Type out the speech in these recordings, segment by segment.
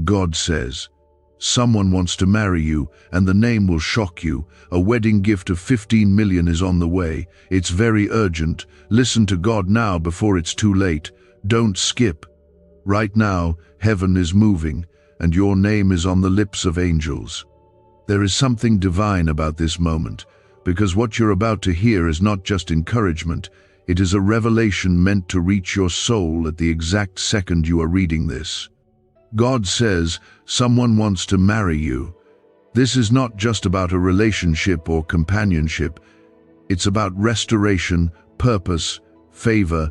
God says, someone wants to marry you, and the name will shock you. A wedding gift of 15 million is on the way. It's very urgent. Listen to God now before it's too late. Don't skip. Right now, heaven is moving, and your name is on the lips of angels. There is something divine about this moment, because what you're about to hear is not just encouragement, it is a revelation meant to reach your soul at the exact second you are reading this. God says, someone wants to marry you. This is not just about a relationship or companionship. It's about restoration, purpose, favor,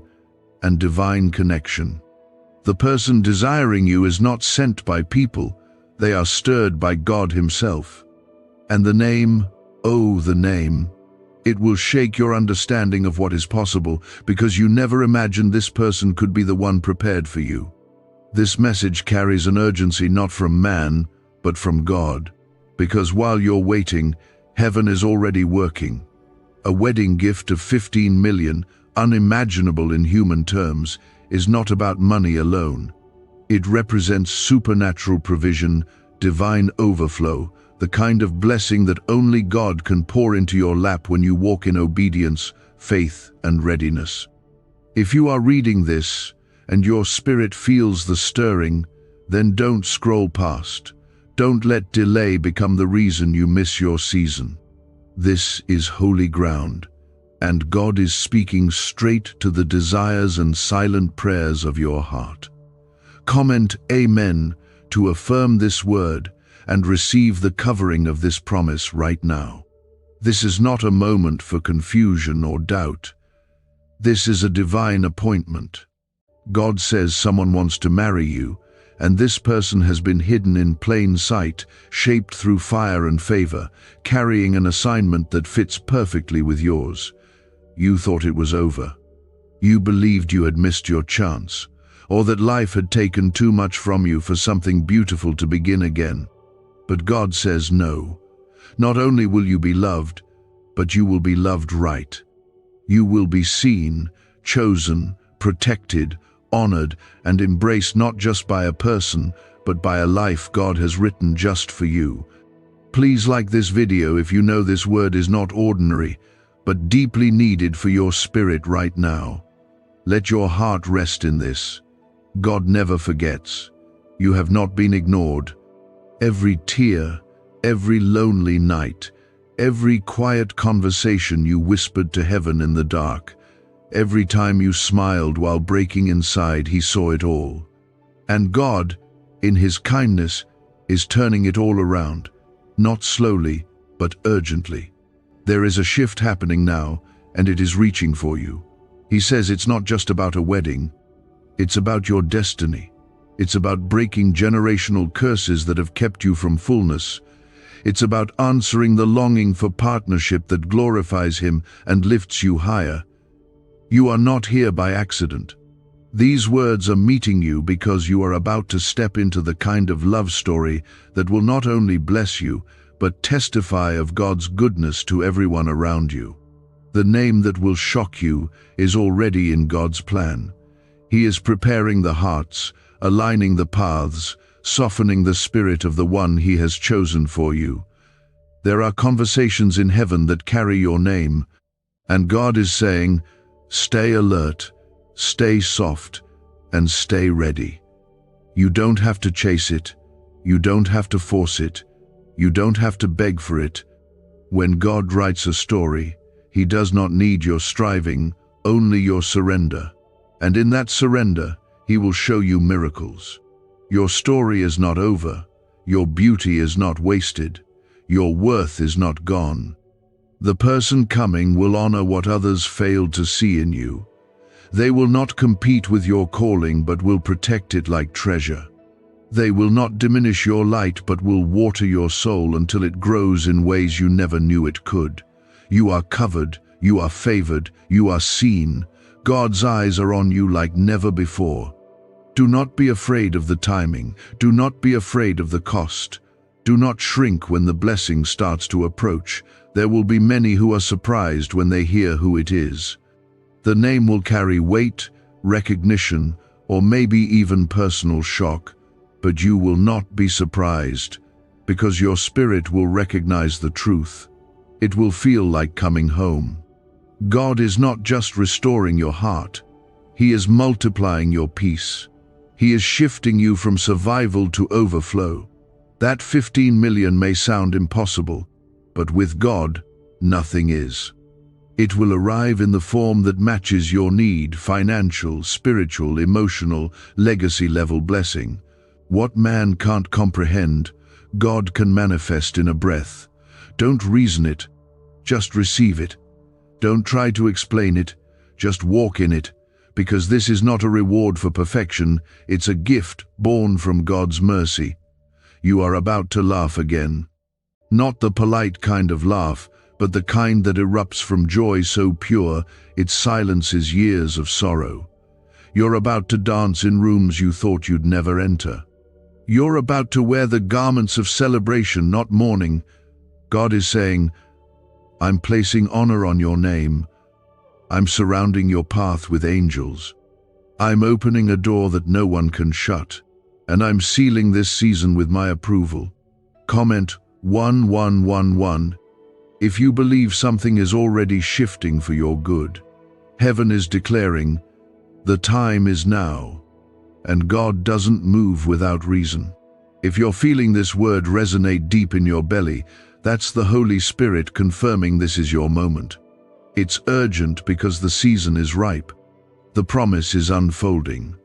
and divine connection. The person desiring you is not sent by people. They are stirred by God Himself. And the name, oh, the name, it will shake your understanding of what is possible, because you never imagined this person could be the one prepared for you. This message carries an urgency not from man, but from God, because while you're waiting, heaven is already working. A wedding gift of 15 million, unimaginable in human terms, is not about money alone. It represents supernatural provision, divine overflow, the kind of blessing that only God can pour into your lap when you walk in obedience, faith, and readiness. If you are reading this, and your spirit feels the stirring, then don't scroll past. Don't let delay become the reason you miss your season. This is holy ground, and God is speaking straight to the desires and silent prayers of your heart. Comment Amen to affirm this word and receive the covering of this promise right now. This is not a moment for confusion or doubt. This is a divine appointment. God says someone wants to marry you, and this person has been hidden in plain sight, shaped through fire and favor, carrying an assignment that fits perfectly with yours. You thought it was over. You believed you had missed your chance, or that life had taken too much from you for something beautiful to begin again. But God says no. Not only will you be loved, but you will be loved right. You will be seen, chosen, protected, honored, and embraced not just by a person, but by a life God has written just for you. Please like this video if you know this word is not ordinary, but deeply needed for your spirit right now. Let your heart rest in this. God never forgets. You have not been ignored. Every tear, every lonely night, every quiet conversation you whispered to heaven in the dark, every time you smiled while breaking inside, He saw it all. And God, in His kindness, is turning it all around, not slowly, but urgently. There is a shift happening now, and it is reaching for you. He says it's not just about a wedding. It's about your destiny. It's about breaking generational curses that have kept you from fullness. It's about answering the longing for partnership that glorifies Him and lifts you higher. You are not here by accident. These words are meeting you because you are about to step into the kind of love story that will not only bless you, but testify of God's goodness to everyone around you. The name that will shock you is already in God's plan. He is preparing the hearts, aligning the paths, softening the spirit of the one He has chosen for you. There are conversations in heaven that carry your name, and God is saying, stay alert, stay soft, and stay ready. You don't have to chase it. You don't have to force it. You don't have to beg for it. When God writes a story, He does not need your striving, only your surrender. And in that surrender, He will show you miracles. Your story is not over. Your beauty is not wasted. Your worth is not gone. The person coming will honor what others failed to see in you. They will not compete with your calling, but will protect it like treasure. They will not diminish your light, but will water your soul until it grows in ways you never knew it could. You are covered, you are favored, you are seen. God's eyes are on you like never before. Do not be afraid of the timing. Do not be afraid of the cost. Do not shrink when the blessing starts to approach. There will be many who are surprised when they hear who it is. The name will carry weight, recognition, or maybe even personal shock, but you will not be surprised, because your spirit will recognize the truth. It will feel like coming home. God is not just restoring your heart. He is multiplying your peace. He is shifting you from survival to overflow. That 15 million may sound impossible, but with God, nothing is. It will arrive in the form that matches your need: financial, spiritual, emotional, legacy-level blessing. What man can't comprehend, God can manifest in a breath. Don't reason it, just receive it. Don't try to explain it, just walk in it, because this is not a reward for perfection, it's a gift born from God's mercy. You are about to laugh again. Not the polite kind of laugh, but the kind that erupts from joy so pure it silences years of sorrow. You're about to dance in rooms you thought you'd never enter. You're about to wear the garments of celebration, not mourning. God is saying, I'm placing honor on your name. I'm surrounding your path with angels. I'm opening a door that no one can shut, and I'm sealing this season with my approval. Comment 1111 if you believe something is already shifting for your good. Heaven is declaring, the time is now, and God doesn't move without reason. If you're feeling this word resonate deep in your belly, that's the Holy Spirit confirming this is your moment. It's urgent because the season is ripe. The promise is unfolding,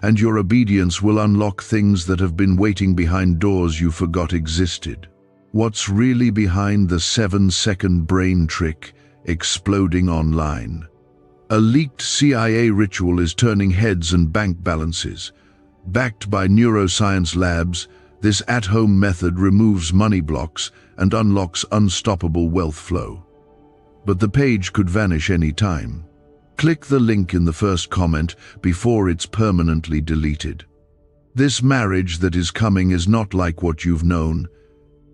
and your obedience will unlock things that have been waiting behind doors you forgot existed. What's really behind the 7-second brain trick exploding online? A leaked CIA ritual is turning heads and bank balances. Backed by neuroscience labs, this at-home method removes money blocks and unlocks unstoppable wealth flow. But the page could vanish any time. Click the link in the first comment before it's permanently deleted. This marriage that is coming is not like what you've known.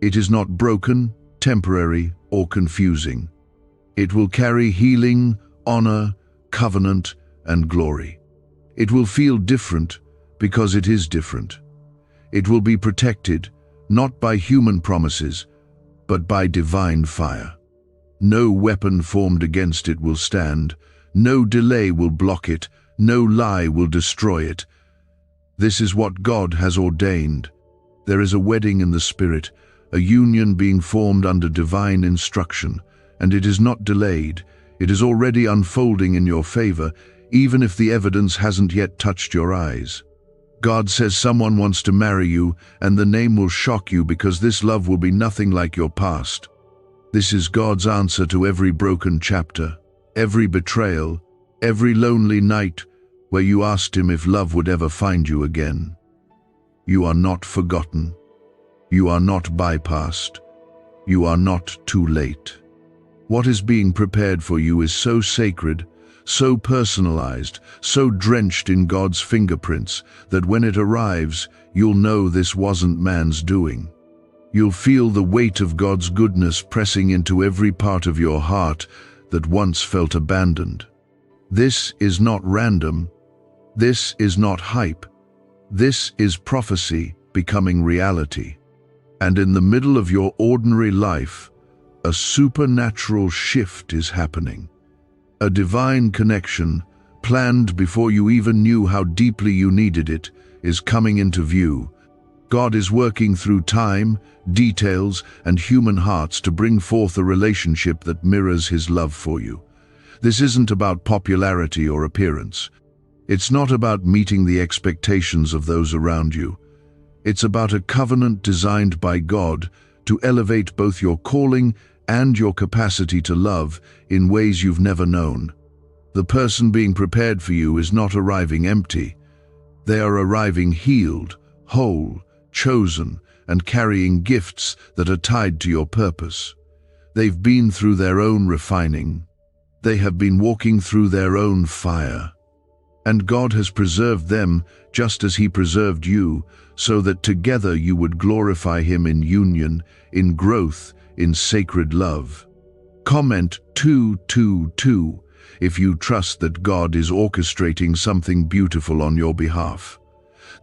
It is not broken, temporary, or confusing. It will carry healing, honor, covenant, and glory. It will feel different because it is different. It will be protected, not by human promises, but by divine fire. No weapon formed against it will stand. No delay will block it. No lie will destroy it. This is what God has ordained. There is a wedding in the Spirit, a union being formed under divine instruction, and it is not delayed. It is already unfolding in your favor, even if the evidence hasn't yet touched your eyes. God says someone wants to marry you, and the name will shock you because this love will be nothing like your past. This is God's answer to every broken chapter, every betrayal, every lonely night where you asked Him if love would ever find you again. You are not forgotten. You are not bypassed. You are not too late. What is being prepared for you is so sacred, so personalized, so drenched in God's fingerprints that when it arrives, you'll know this wasn't man's doing. You'll feel the weight of God's goodness pressing into every part of your heart that once felt abandoned. This is not random. This is not hype. This is prophecy becoming reality. And in the middle of your ordinary life, a supernatural shift is happening. A divine connection, planned before you even knew how deeply you needed it, is coming into view. God is working through time, details, and human hearts to bring forth a relationship that mirrors His love for you. This isn't about popularity or appearance. It's not about meeting the expectations of those around you. It's about a covenant designed by God to elevate both your calling and your capacity to love in ways you've never known. The person being prepared for you is not arriving empty. They are arriving healed, whole, chosen, and carrying gifts that are tied to your purpose. They've been through their own refining. They have been walking through their own fire. And God has preserved them just as He preserved you, so that together you would glorify Him in union, in growth, in sacred love. Comment 222 if you trust that God is orchestrating something beautiful on your behalf.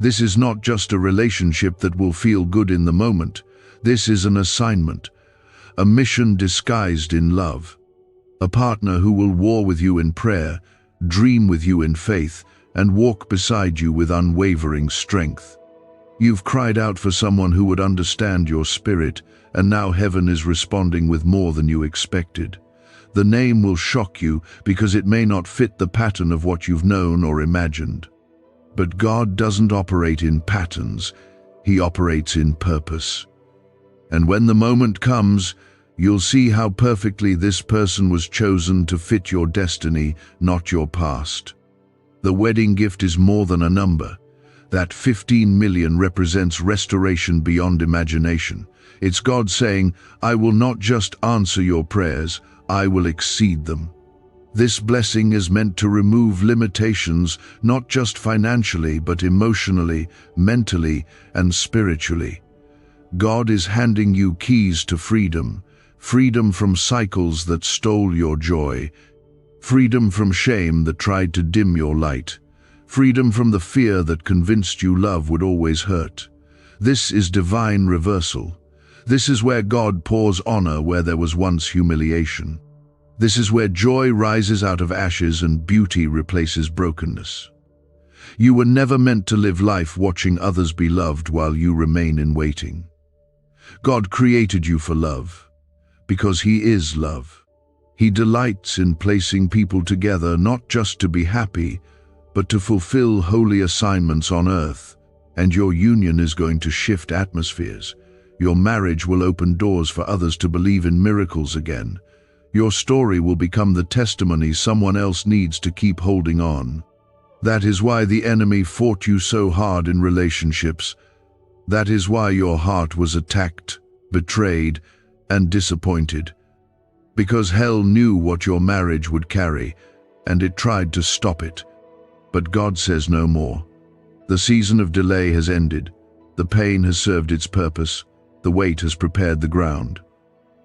This is not just a relationship that will feel good in the moment. This is an assignment, a mission disguised in love. A partner who will war with you in prayer, dream with you in faith, and walk beside you with unwavering strength. You've cried out for someone who would understand your spirit, and now heaven is responding with more than you expected. The name will shock you because it may not fit the pattern of what you've known or imagined. But God doesn't operate in patterns, He operates in purpose. And when the moment comes, you'll see how perfectly this person was chosen to fit your destiny, not your past. The wedding gift is more than a number. That 15 million represents restoration beyond imagination. It's God saying, I will not just answer your prayers, I will exceed them. This blessing is meant to remove limitations, not just financially, but emotionally, mentally, and spiritually. God is handing you keys to freedom, freedom from cycles that stole your joy, freedom from shame that tried to dim your light, freedom from the fear that convinced you love would always hurt. This is divine reversal. This is where God pours honor where there was once humiliation. This is where joy rises out of ashes and beauty replaces brokenness. You were never meant to live life watching others be loved while you remain in waiting. God created you for love, because He is love. He delights in placing people together not just to be happy, but to fulfill holy assignments on earth. And your union is going to shift atmospheres. Your marriage will open doors for others to believe in miracles again. Your story will become the testimony someone else needs to keep holding on. That is why the enemy fought you so hard in relationships. That is why your heart was attacked, betrayed, and disappointed. Because hell knew what your marriage would carry, and it tried to stop it. But God says no more. The season of delay has ended. The pain has served its purpose. The weight has prepared the ground.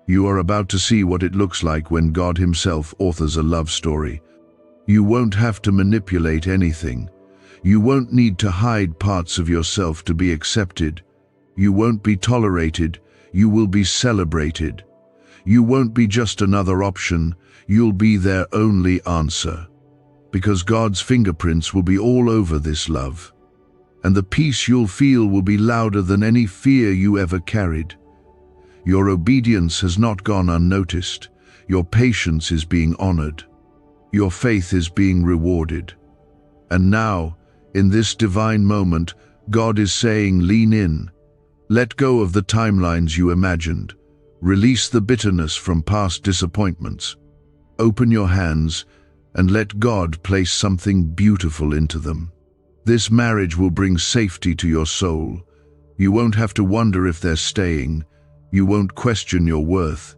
You are about to see what it looks like when God Himself authors a love story. You won't have to manipulate anything. You won't need to hide parts of yourself to be accepted. You won't be tolerated. You will be celebrated. You won't be just another option. You'll be their only answer. Because God's fingerprints will be all over this love. And the peace you'll feel will be louder than any fear you ever carried. Your obedience has not gone unnoticed. Your patience is being honored. Your faith is being rewarded. And now, in this divine moment, God is saying, lean in. Let go of the timelines you imagined. Release the bitterness from past disappointments. Open your hands and let God place something beautiful into them. This marriage will bring safety to your soul. You won't have to wonder if they're staying. You won't question your worth.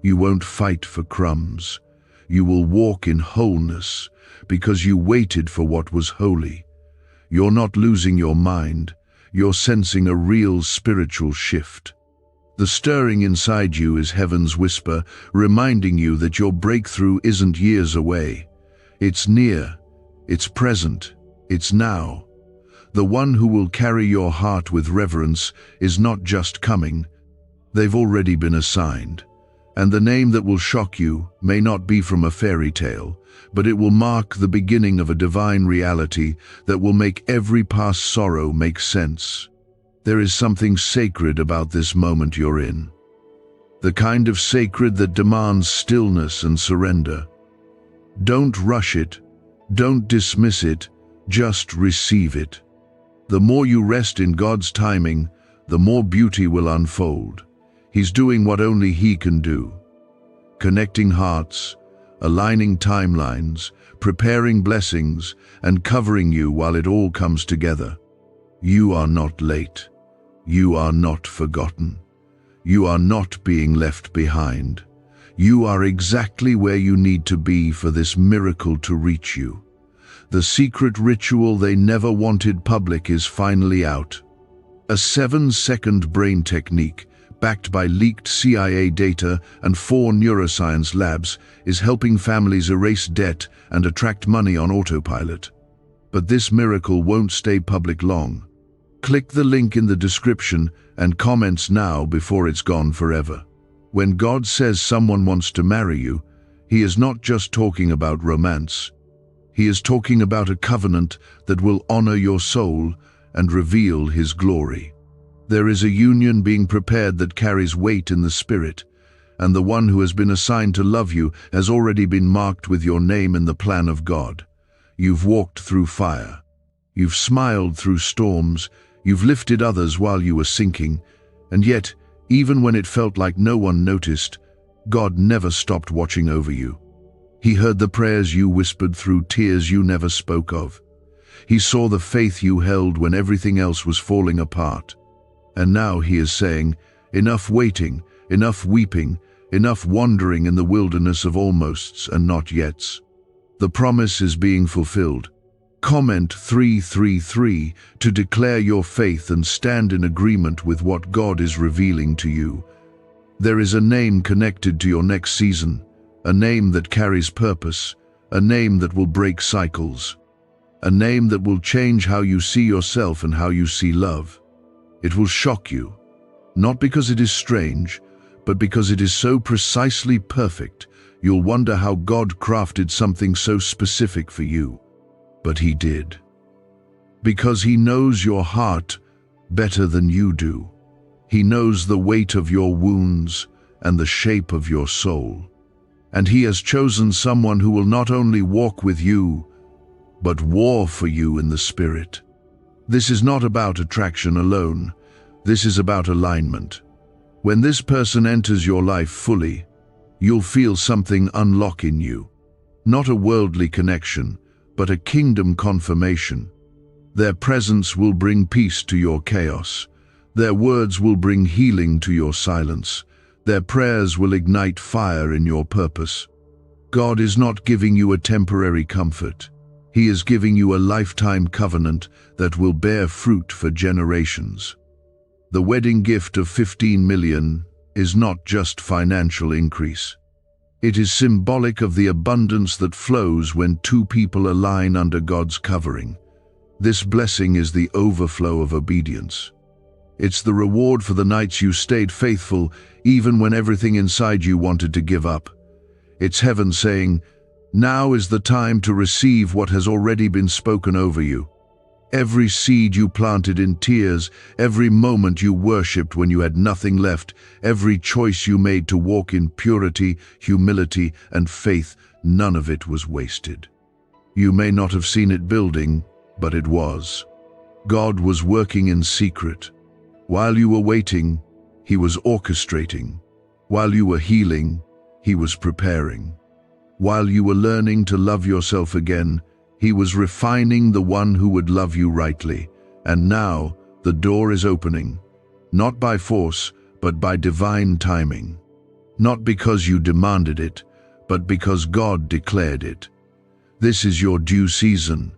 You won't fight for crumbs. You will walk in wholeness because you waited for what was holy. You're not losing your mind. You're sensing a real spiritual shift. The stirring inside you is heaven's whisper, reminding you that your breakthrough isn't years away. It's near. It's present. It's now. The one who will carry your heart with reverence is not just coming. They've already been assigned. And the name that will shock you may not be from a fairy tale, but it will mark the beginning of a divine reality that will make every past sorrow make sense. There is something sacred about this moment you're in. The kind of sacred that demands stillness and surrender. Don't rush it. Don't dismiss it. Just receive it. The more you rest in God's timing, the more beauty will unfold. He's doing what only He can do. Connecting hearts, aligning timelines, preparing blessings, and covering you while it all comes together. You are not late. You are not forgotten. You are not being left behind. You are exactly where you need to be for this miracle to reach you. The secret ritual they never wanted public is finally out. A 7-second brain technique, backed by leaked CIA data and 4 neuroscience labs, is helping families erase debt and attract money on autopilot. But this miracle won't stay public long. Click the link in the description and comments now before it's gone forever. When God says someone wants to marry you, He is not just talking about romance. He is talking about a covenant that will honor your soul and reveal His glory. There is a union being prepared that carries weight in the spirit, and the one who has been assigned to love you has already been marked with your name in the plan of God. You've walked through fire. You've smiled through storms. You've lifted others while you were sinking, and yet, even when it felt like no one noticed, God never stopped watching over you. He heard the prayers you whispered through tears you never spoke of. He saw the faith you held when everything else was falling apart. And now He is saying, enough waiting, enough weeping, enough wandering in the wilderness of almosts and not yets. The promise is being fulfilled. Comment 333 to declare your faith and stand in agreement with what God is revealing to you. There is a name connected to your next season, a name that carries purpose, a name that will break cycles, a name that will change how you see yourself and how you see love. It will shock you, not because it is strange, but because it is so precisely perfect. You'll wonder how God crafted something so specific for you. But He did. Because He knows your heart better than you do. He knows the weight of your wounds and the shape of your soul. And He has chosen someone who will not only walk with you, but war for you in the Spirit. This is not about attraction alone. This is about alignment. When this person enters your life fully, you'll feel something unlock in you. Not a worldly connection, but a kingdom confirmation. Their presence will bring peace to your chaos. Their words will bring healing to your silence. Their prayers will ignite fire in your purpose. God is not giving you a temporary comfort. He is giving you a lifetime covenant that will bear fruit for generations. The wedding gift of 15 million is not just financial increase. It is symbolic of the abundance that flows when two people align under God's covering. This blessing is the overflow of obedience. It's the reward for the nights you stayed faithful even when everything inside you wanted to give up. It's heaven saying, now is the time to receive what has already been spoken over you. Every seed you planted in tears, every moment you worshipped when you had nothing left, every choice you made to walk in purity, humility, and faith, none of it was wasted. You may not have seen it building, but it was. God was working in secret. While you were waiting, He was orchestrating. While you were healing, He was preparing. While you were learning to love yourself again, He was refining the one who would love you rightly. And now, the door is opening, not by force, but by divine timing. Not because you demanded it, but because God declared it. This is your due season.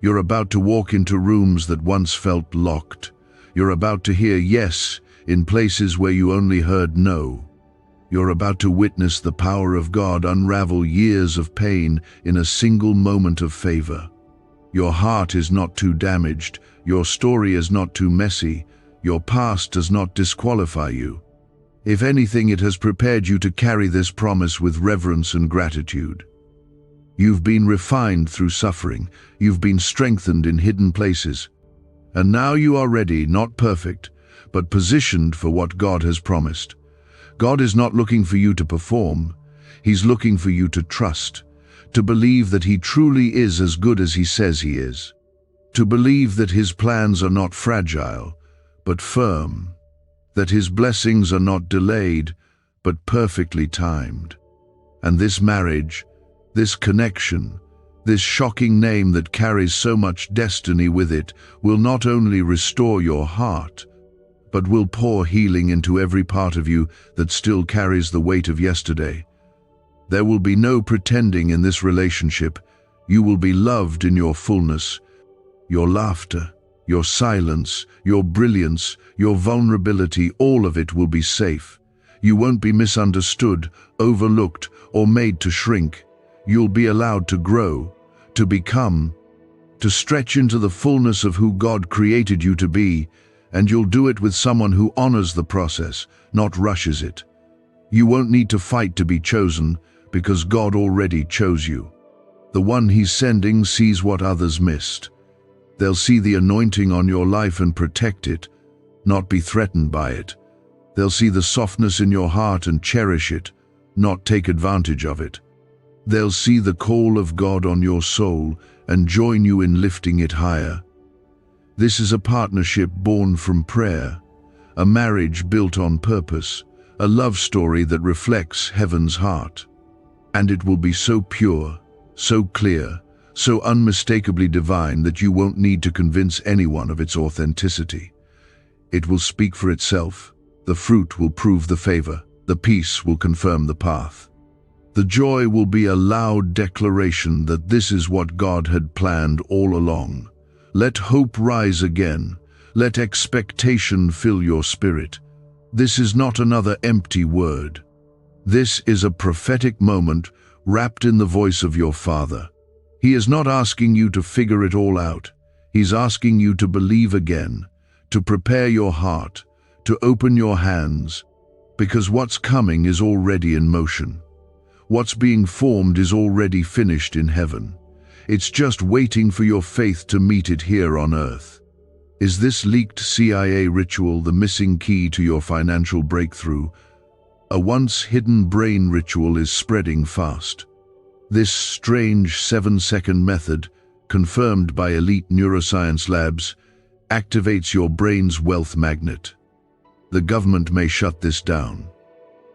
You're about to walk into rooms that once felt locked. You're about to hear yes in places where you only heard no. You're about to witness the power of God unravel years of pain in a single moment of favor. Your heart is not too damaged. Your story is not too messy. Your past does not disqualify you. If anything, it has prepared you to carry this promise with reverence and gratitude. You've been refined through suffering. You've been strengthened in hidden places. And now you are ready, not perfect, but positioned for what God has promised. God is not looking for you to perform. He's looking for you to trust, to believe that He truly is as good as He says He is, to believe that His plans are not fragile, but firm, that His blessings are not delayed, but perfectly timed. And this marriage, this connection, this shocking name that carries so much destiny with it, will not only restore your heart, but will pour healing into every part of you that still carries the weight of yesterday. There will be no pretending in this relationship. You will be loved in your fullness. Your laughter, your silence, your brilliance, your vulnerability, all of it will be safe. You won't be misunderstood, overlooked, or made to shrink. You'll be allowed to grow, to become, to stretch into the fullness of who God created you to be, and you'll do it with someone who honors the process, not rushes it. You won't need to fight to be chosen, because God already chose you. The one He's sending sees what others missed. They'll see the anointing on your life and protect it, not be threatened by it. They'll see the softness in your heart and cherish it, not take advantage of it. They'll see the call of God on your soul and join you in lifting it higher. This is a partnership born from prayer, a marriage built on purpose, a love story that reflects heaven's heart. And it will be so pure, so clear, so unmistakably divine that you won't need to convince anyone of its authenticity. It will speak for itself. The fruit will prove the favor. The peace will confirm the path. The joy will be a loud declaration that this is what God had planned all along. Let hope rise again. Let expectation fill your spirit. This is not another empty word. This is a prophetic moment wrapped in the voice of your Father. He is not asking you to figure it all out. He's asking you to believe again, to prepare your heart, to open your hands, because what's coming is already in motion. What's being formed is already finished in heaven. It's just waiting for your faith to meet it here on earth. Is this leaked CIA ritual the missing key to your financial breakthrough? A once hidden brain ritual is spreading fast. This strange 7-second method, confirmed by elite neuroscience labs, activates your brain's wealth magnet. The government may shut this down.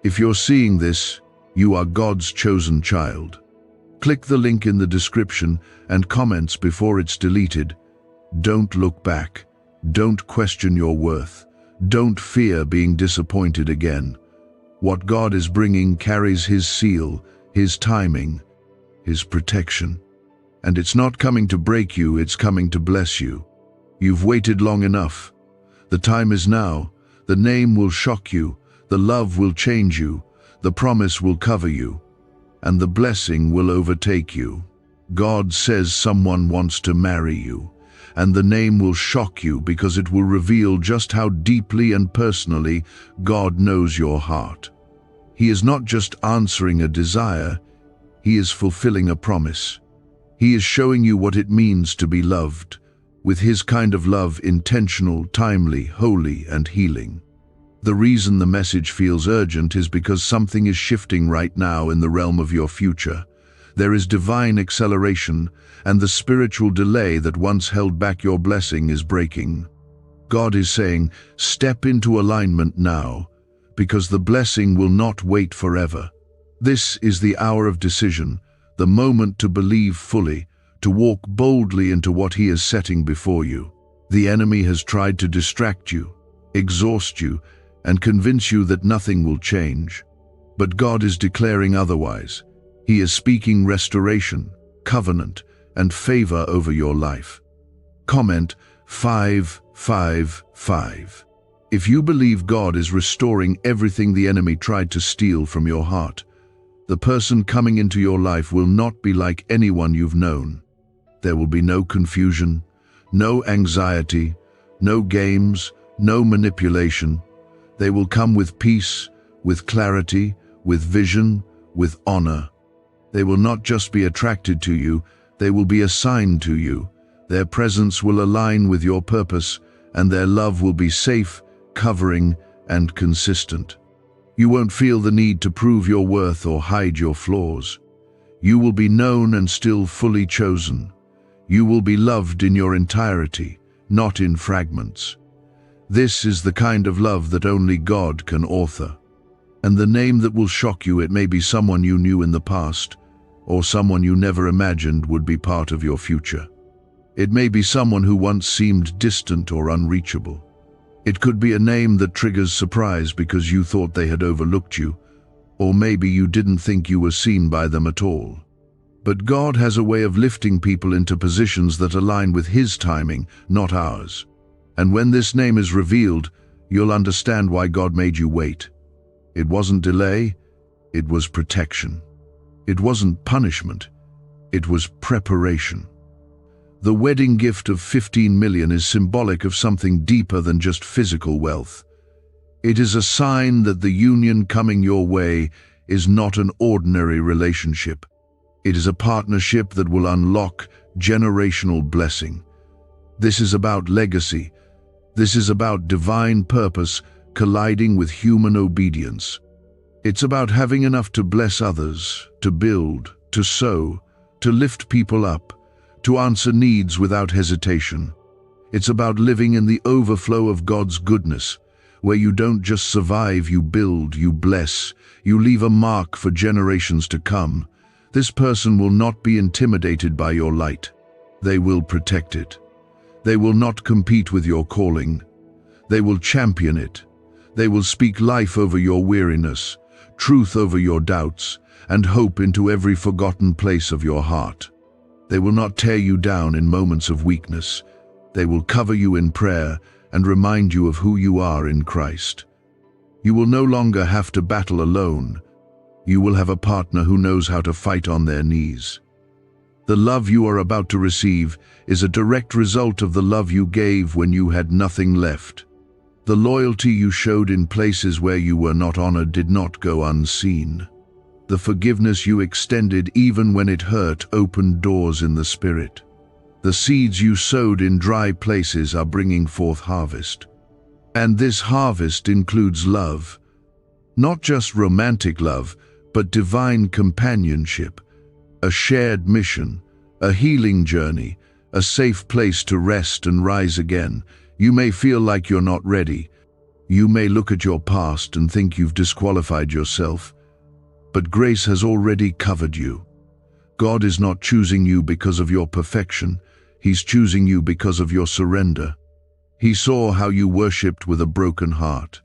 If you're seeing this, you are God's chosen child. Click the link in the description and comments before it's deleted. Don't look back. Don't question your worth. Don't fear being disappointed again. What God is bringing carries His seal, His timing, His protection. And it's not coming to break you, it's coming to bless you. You've waited long enough. The time is now. The name will shock you. The love will change you. The promise will cover you. And the blessing will overtake you. God says someone wants to marry you. And the name will shock you because it will reveal just how deeply and personally God knows your heart. He is not just answering a desire, He is fulfilling a promise. He is showing you what it means to be loved, with His kind of love, intentional, timely, holy, and healing. The reason the message feels urgent is because something is shifting right now in the realm of your future. There is divine acceleration, and the spiritual delay that once held back your blessing is breaking. God is saying, step into alignment now, because the blessing will not wait forever. This is the hour of decision, the moment to believe fully, to walk boldly into what He is setting before you. The enemy has tried to distract you, exhaust you, and convince you that nothing will change. But God is declaring otherwise. He is speaking restoration, covenant, and favor over your life. Comment 555. If you believe God is restoring everything the enemy tried to steal from your heart, the person coming into your life will not be like anyone you've known. There will be no confusion, no anxiety, no games, no manipulation. They will come with peace, with clarity, with vision, with honor. They will not just be attracted to you, they will be assigned to you. Their presence will align with your purpose, and their love will be safe, covering, and consistent. You won't feel the need to prove your worth or hide your flaws. You will be known and still fully chosen. You will be loved in your entirety, not in fragments. This is the kind of love that only God can author. And the name that will shock you, it may be someone you knew in the past, or someone you never imagined would be part of your future. It may be someone who once seemed distant or unreachable. It could be a name that triggers surprise because you thought they had overlooked you, or maybe you didn't think you were seen by them at all. But God has a way of lifting people into positions that align with His timing, not ours. And when this name is revealed, you'll understand why God made you wait. It wasn't delay, it was protection. It wasn't punishment, it was preparation. The wedding gift of 15 million is symbolic of something deeper than just physical wealth. It is a sign that the union coming your way is not an ordinary relationship. It is a partnership that will unlock generational blessing. This is about legacy. This is about divine purpose colliding with human obedience. It's about having enough to bless others, to build, to sow, to lift people up, to answer needs without hesitation. It's about living in the overflow of God's goodness, where you don't just survive, you build, you bless, you leave a mark for generations to come. This person will not be intimidated by your light. They will protect it. They will not compete with your calling. They will champion it. They will speak life over your weariness, truth over your doubts, and hope into every forgotten place of your heart. They will not tear you down in moments of weakness. They will cover you in prayer and remind you of who you are in Christ. You will no longer have to battle alone. You will have a partner who knows how to fight on their knees. The love you are about to receive is a direct result of the love you gave when you had nothing left. The loyalty you showed in places where you were not honored did not go unseen. The forgiveness you extended even when it hurt opened doors in the spirit. The seeds you sowed in dry places are bringing forth harvest. And this harvest includes love. Not just romantic love, but divine companionship, a shared mission, a healing journey, a safe place to rest and rise again. You may feel like you're not ready. You may look at your past and think you've disqualified yourself. But grace has already covered you. God is not choosing you because of your perfection. He's choosing you because of your surrender. He saw how you worshipped with a broken heart.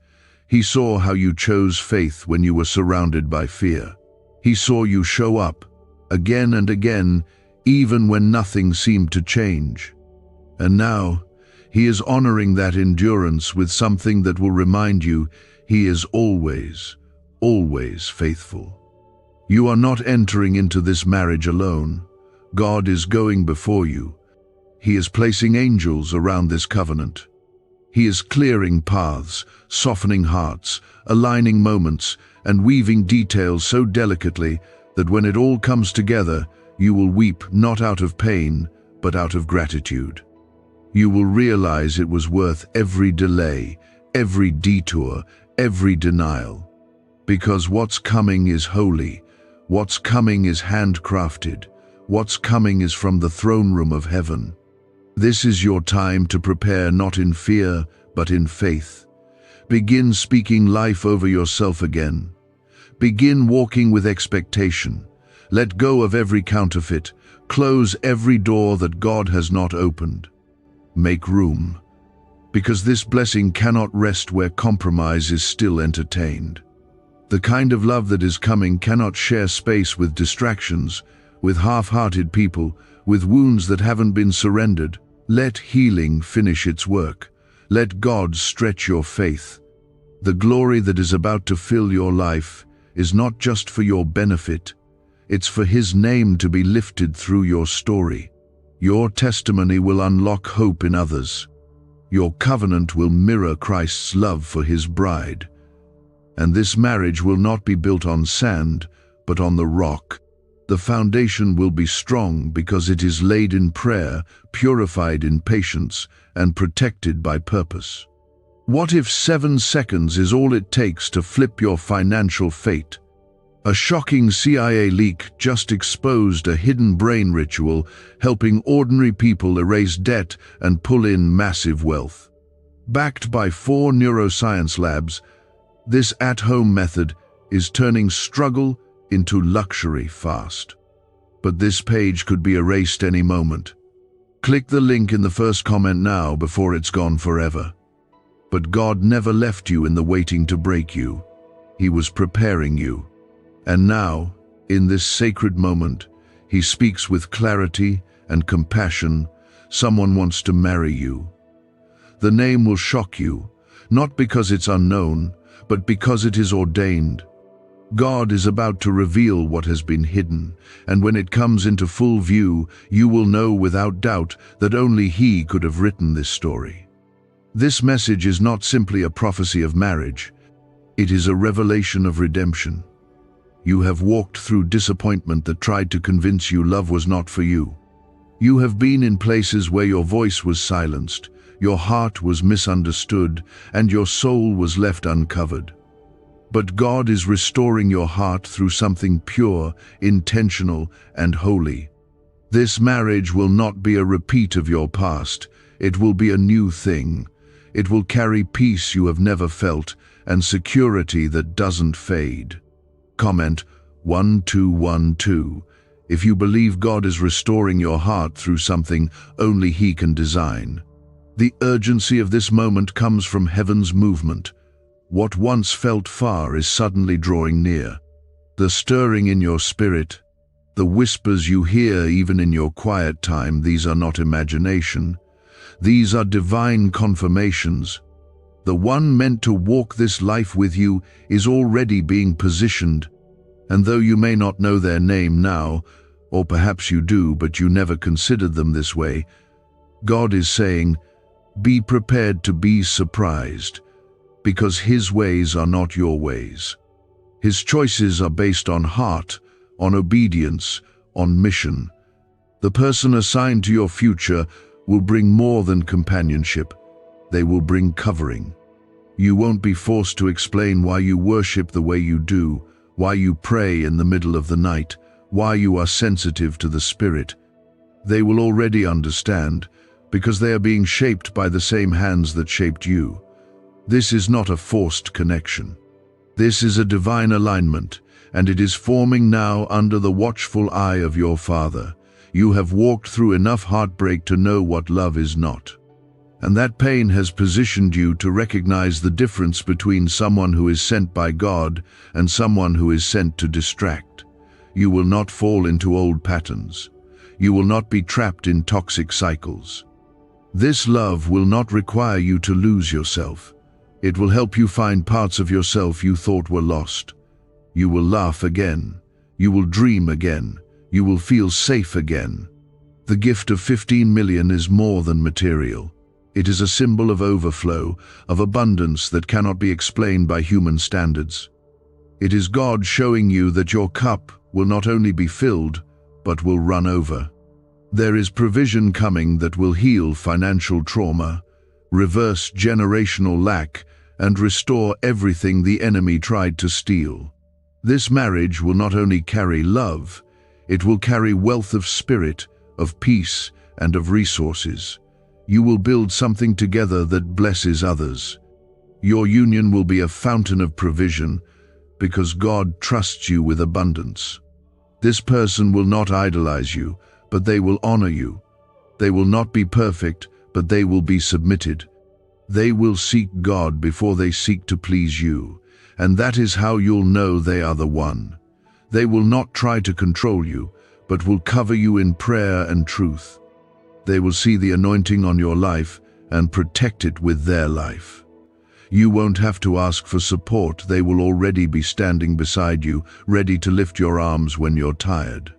He saw how you chose faith when you were surrounded by fear. He saw you show up, again and again, even when nothing seemed to change. And now, He is honoring that endurance with something that will remind you He is always, always faithful. You are not entering into this marriage alone. God is going before you. He is placing angels around this covenant. He is clearing paths, softening hearts, aligning moments, and weaving details so delicately that when it all comes together, you will weep not out of pain, but out of gratitude. You will realize it was worth every delay, every detour, every denial. Because what's coming is holy, what's coming is handcrafted, what's coming is from the throne room of heaven. This is your time to prepare not in fear, but in faith. Begin speaking life over yourself again. Begin walking with expectation. Let go of every counterfeit. Close every door that God has not opened. Make room, because this blessing cannot rest where compromise is still entertained. The kind of love that is coming cannot share space with distractions, with half-hearted people, with wounds that haven't been surrendered. Let healing finish its work. Let God stretch your faith. The glory that is about to fill your life is not just for your benefit. It's for His name to be lifted through your story. Your testimony will unlock hope in others. Your covenant will mirror Christ's love for His bride. And this marriage will not be built on sand, but on the rock. The foundation will be strong because it is laid in prayer, purified in patience, and protected by purpose. What if 7 seconds is all it takes to flip your financial fate? A shocking CIA leak just exposed a hidden brain ritual helping ordinary people erase debt and pull in massive wealth. Backed by 4 neuroscience labs, this at-home method is turning struggle into luxury fast. But this page could be erased any moment. Click the link in the first comment now before it's gone forever. But God never left you in the waiting to break you. He was preparing you. And now, in this sacred moment, He speaks with clarity and compassion. Someone wants to marry you. The name will shock you, not because it's unknown, but because it is ordained. God is about to reveal what has been hidden, and when it comes into full view, you will know without doubt that only He could have written this story. This message is not simply a prophecy of marriage. It is a revelation of redemption. You have walked through disappointment that tried to convince you love was not for you. You have been in places where your voice was silenced, your heart was misunderstood, and your soul was left uncovered. But God is restoring your heart through something pure, intentional, and holy. This marriage will not be a repeat of your past. It will be a new thing. It will carry peace you have never felt and security that doesn't fade. Comment 1212. If you believe God is restoring your heart through something only He can design. The urgency of this moment comes from heaven's movement. What once felt far is suddenly drawing near. The stirring in your spirit, the whispers you hear even in your quiet time, these are not imagination. These are divine confirmations. The one meant to walk this life with you is already being positioned, and though you may not know their name now, or perhaps you do but you never considered them this way, God is saying, be prepared to be surprised, because His ways are not your ways. His choices are based on heart, on obedience, on mission. The person assigned to your future will bring more than companionship. They will bring covering. You won't be forced to explain why you worship the way you do, why you pray in the middle of the night, why you are sensitive to the Spirit. They will already understand, because they are being shaped by the same hands that shaped you. This is not a forced connection. This is a divine alignment, and it is forming now under the watchful eye of your Father. You have walked through enough heartbreak to know what love is not. And that pain has positioned you to recognize the difference between someone who is sent by God and someone who is sent to distract. You will not fall into old patterns. You will not be trapped in toxic cycles. This love will not require you to lose yourself. It will help you find parts of yourself you thought were lost. You will laugh again. You will dream again. You will feel safe again. The gift of 15 million is more than material. It is a symbol of overflow, of abundance that cannot be explained by human standards. It is God showing you that your cup will not only be filled, but will run over. There is provision coming that will heal financial trauma, reverse generational lack, and restore everything the enemy tried to steal. This marriage will not only carry love, it will carry wealth of spirit, of peace, and of resources. You will build something together that blesses others. Your union will be a fountain of provision because God trusts you with abundance. This person will not idolize you, but they will honor you. They will not be perfect, but they will be submitted. They will seek God before they seek to please you, and that is how you'll know they are the one. They will not try to control you, but will cover you in prayer and truth. They will see the anointing on your life and protect it with their life. You won't have to ask for support. They will already be standing beside you, ready to lift your arms when you're tired.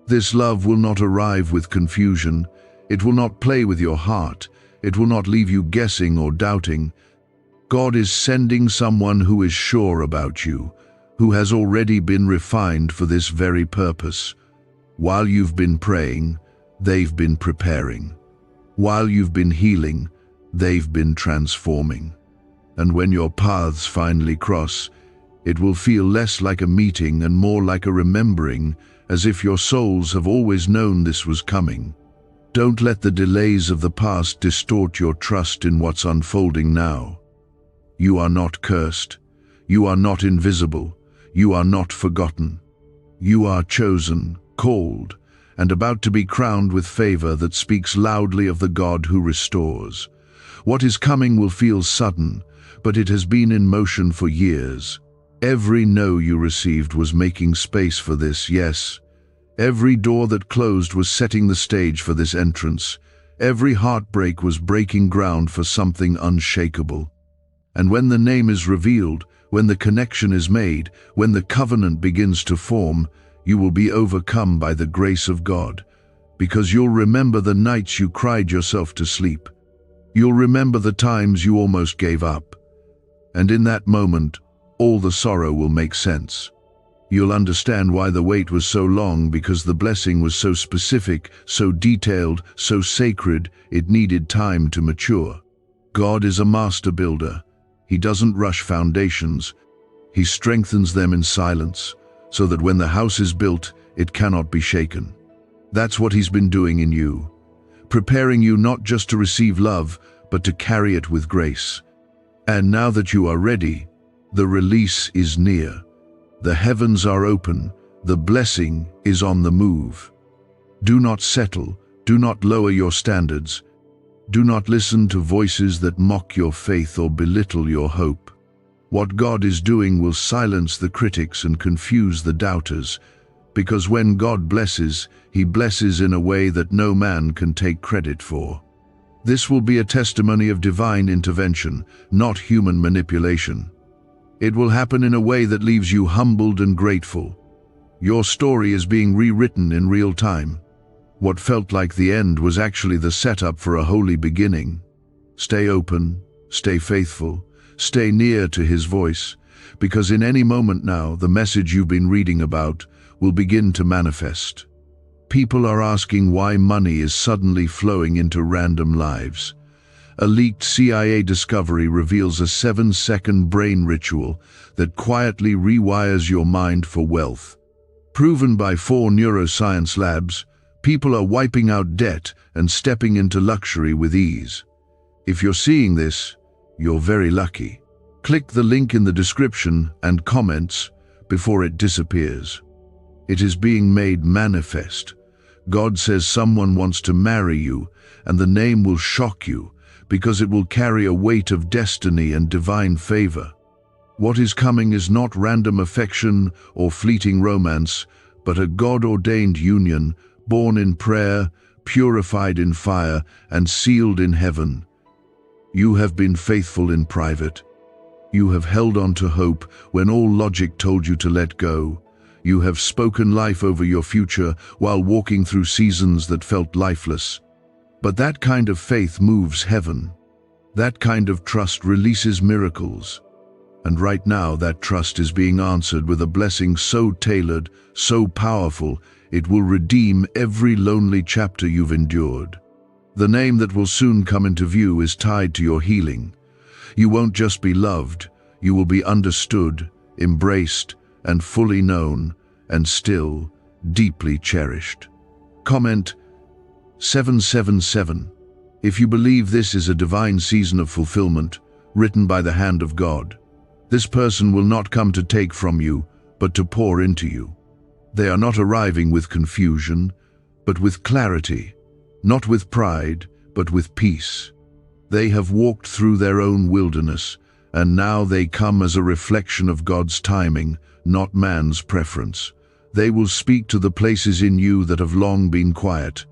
This love will not arrive with confusion. It will not play with your heart. It will not leave you guessing or doubting. God is sending someone who is sure about you, who has already been refined for this very purpose. While you've been praying, they've been preparing. While you've been healing, they've been transforming. And when your paths finally cross, it will feel less like a meeting and more like a remembering, as if your souls have always known this was coming. Don't let the delays of the past distort your trust in what's unfolding now. You are not cursed. You are not invisible. You are not forgotten. You are chosen, called, and about to be crowned with favor that speaks loudly of the God who restores. What is coming will feel sudden, but it has been in motion for years. Every no you received was making space for this, yes. Every door that closed was setting the stage for this entrance. Every heartbreak was breaking ground for something unshakable. And when the name is revealed, When the connection is made, when the covenant begins to form, you will be overcome by the grace of God, because you'll remember the nights you cried yourself to sleep. You'll remember the times you almost gave up. And in that moment, all the sorrow will make sense. You'll understand why the wait was so long, because the blessing was so specific, so detailed, so sacred, it needed time to mature. God is a master builder. He doesn't rush foundations. He strengthens them in silence, so that when the house is built, it cannot be shaken. That's what He's been doing in you, preparing you not just to receive love, but to carry it with grace. And now that you are ready, the release is near. The heavens are open, the blessing is on the move. Do not settle, do not lower your standards. Do not listen to voices that mock your faith or belittle your hope. What God is doing will silence the critics and confuse the doubters, because when God blesses, He blesses in a way that no man can take credit for. This will be a testimony of divine intervention, not human manipulation. It will happen in a way that leaves you humbled and grateful. Your story is being rewritten in real time. What felt like the end was actually the setup for a holy beginning. Stay open, stay faithful, stay near to His voice, because in any moment now, the message you've been reading about will begin to manifest. People are asking why money is suddenly flowing into random lives. A leaked CIA discovery reveals a 7-second brain ritual that quietly rewires your mind for wealth. Proven by 4 neuroscience labs, people are wiping out debt and stepping into luxury with ease. If you're seeing this, you're very lucky. Click the link in the description and comments before it disappears. It is being made manifest. God says someone wants to marry you, and the name will shock you, because it will carry a weight of destiny and divine favor. What is coming is not random affection or fleeting romance, but a God-ordained union, born in prayer, purified in fire, and sealed in heaven. You have been faithful in private. You have held on to hope when all logic told you to let go. You have spoken life over your future while walking through seasons that felt lifeless. But that kind of faith moves heaven. That kind of trust releases miracles. And right now, that trust is being answered with a blessing so tailored, so powerful, it will redeem every lonely chapter you've endured. The name that will soon come into view is tied to your healing. You won't just be loved, you will be understood, embraced, and fully known, and still deeply cherished. Comment 777 if you believe this is a divine season of fulfillment, written by the hand of God. This person will not come to take from you, but to pour into you. They are not arriving with confusion, but with clarity, not with pride, but with peace. They have walked through their own wilderness, and now they come as a reflection of God's timing, not man's preference. They will speak to the places in you that have long been quiet.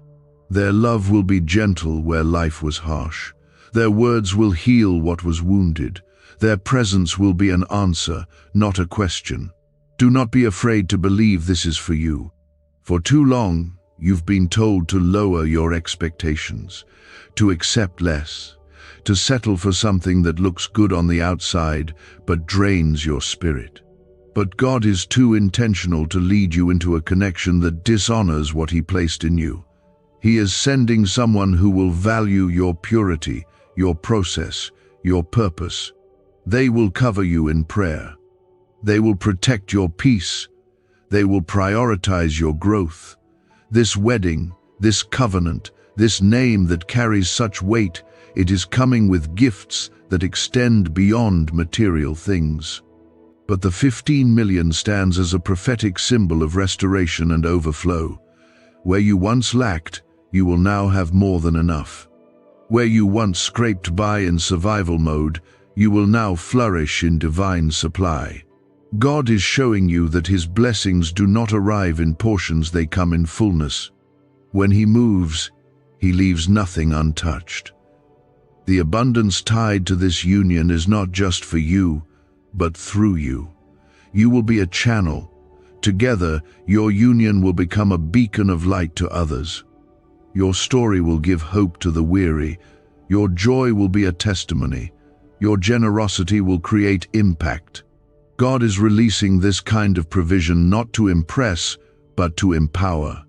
Their love will be gentle where life was harsh. Their words will heal what was wounded. Their presence will be an answer, not a question. Do not be afraid to believe this is for you. For too long, you've been told to lower your expectations, to accept less, to settle for something that looks good on the outside but drains your spirit. But God is too intentional to lead you into a connection that dishonors what He placed in you. He is sending someone who will value your purity, your process, your purpose. They will cover you in prayer. They will protect your peace. They will prioritize your growth. This wedding, this covenant, this name that carries such weight, it is coming with gifts that extend beyond material things. But the 15 million stands as a prophetic symbol of restoration and overflow. Where you once lacked, you will now have more than enough. Where you once scraped by in survival mode, you will now flourish in divine supply. God is showing you that His blessings do not arrive in portions, they come in fullness. When He moves, He leaves nothing untouched. The abundance tied to this union is not just for you, but through you. You will be a channel. Together, your union will become a beacon of light to others. Your story will give hope to the weary. Your joy will be a testimony. Your generosity will create impact. God is releasing this kind of provision not to impress, but to empower.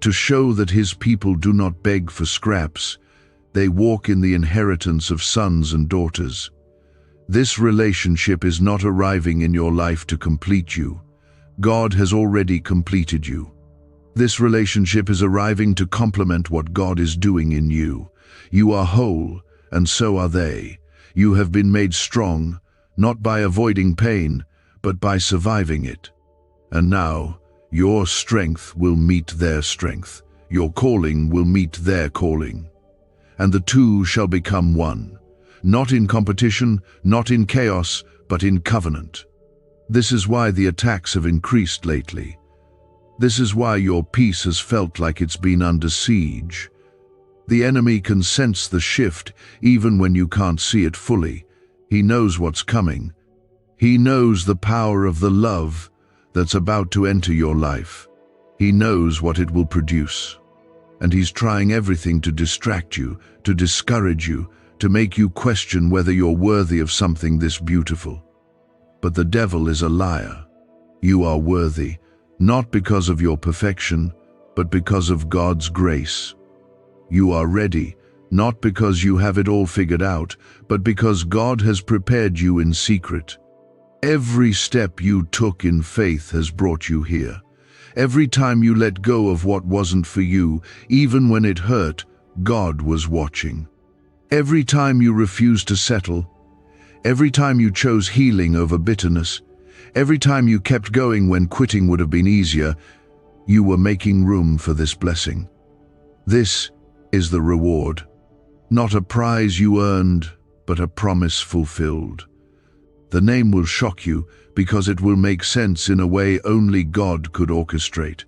To show that His people do not beg for scraps, they walk in the inheritance of sons and daughters. This relationship is not arriving in your life to complete you. God has already completed you. This relationship is arriving to complement what God is doing in you. You are whole, and so are they. You have been made strong, not by avoiding pain, but by surviving it. And now, your strength will meet their strength. Your calling will meet their calling. And the two shall become one. Not in competition, not in chaos, but in covenant. This is why the attacks have increased lately. This is why your peace has felt like it's been under siege. The enemy can sense the shift even when you can't see it fully. He knows what's coming. He knows the power of the love that's about to enter your life. He knows what it will produce. And he's trying everything to distract you, to discourage you, to make you question whether you're worthy of something this beautiful. But the devil is a liar. You are worthy, not because of your perfection, but because of God's grace. You are ready, not because you have it all figured out, but because God has prepared you in secret. Every step you took in faith has brought you here. Every time you let go of what wasn't for you, even when it hurt, God was watching. Every time you refused to settle, every time you chose healing over bitterness, every time you kept going when quitting would have been easier, you were making room for this blessing. This is the reward. Not a prize you earned, but a promise fulfilled. The name will shock you because it will make sense in a way only God could orchestrate.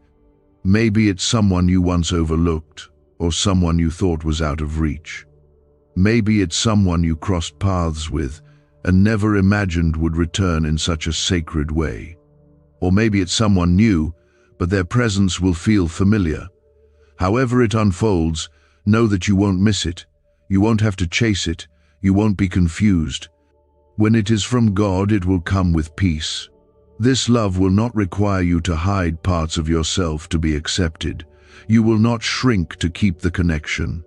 Maybe it's someone you once overlooked, or someone you thought was out of reach. Maybe it's someone you crossed paths with and never imagined would return in such a sacred way. Or maybe it's someone new, but their presence will feel familiar. However it unfolds, know that you won't miss it. You won't have to chase it. You won't be confused. When it is from God, it will come with peace. This love will not require you to hide parts of yourself to be accepted. You will not shrink to keep the connection.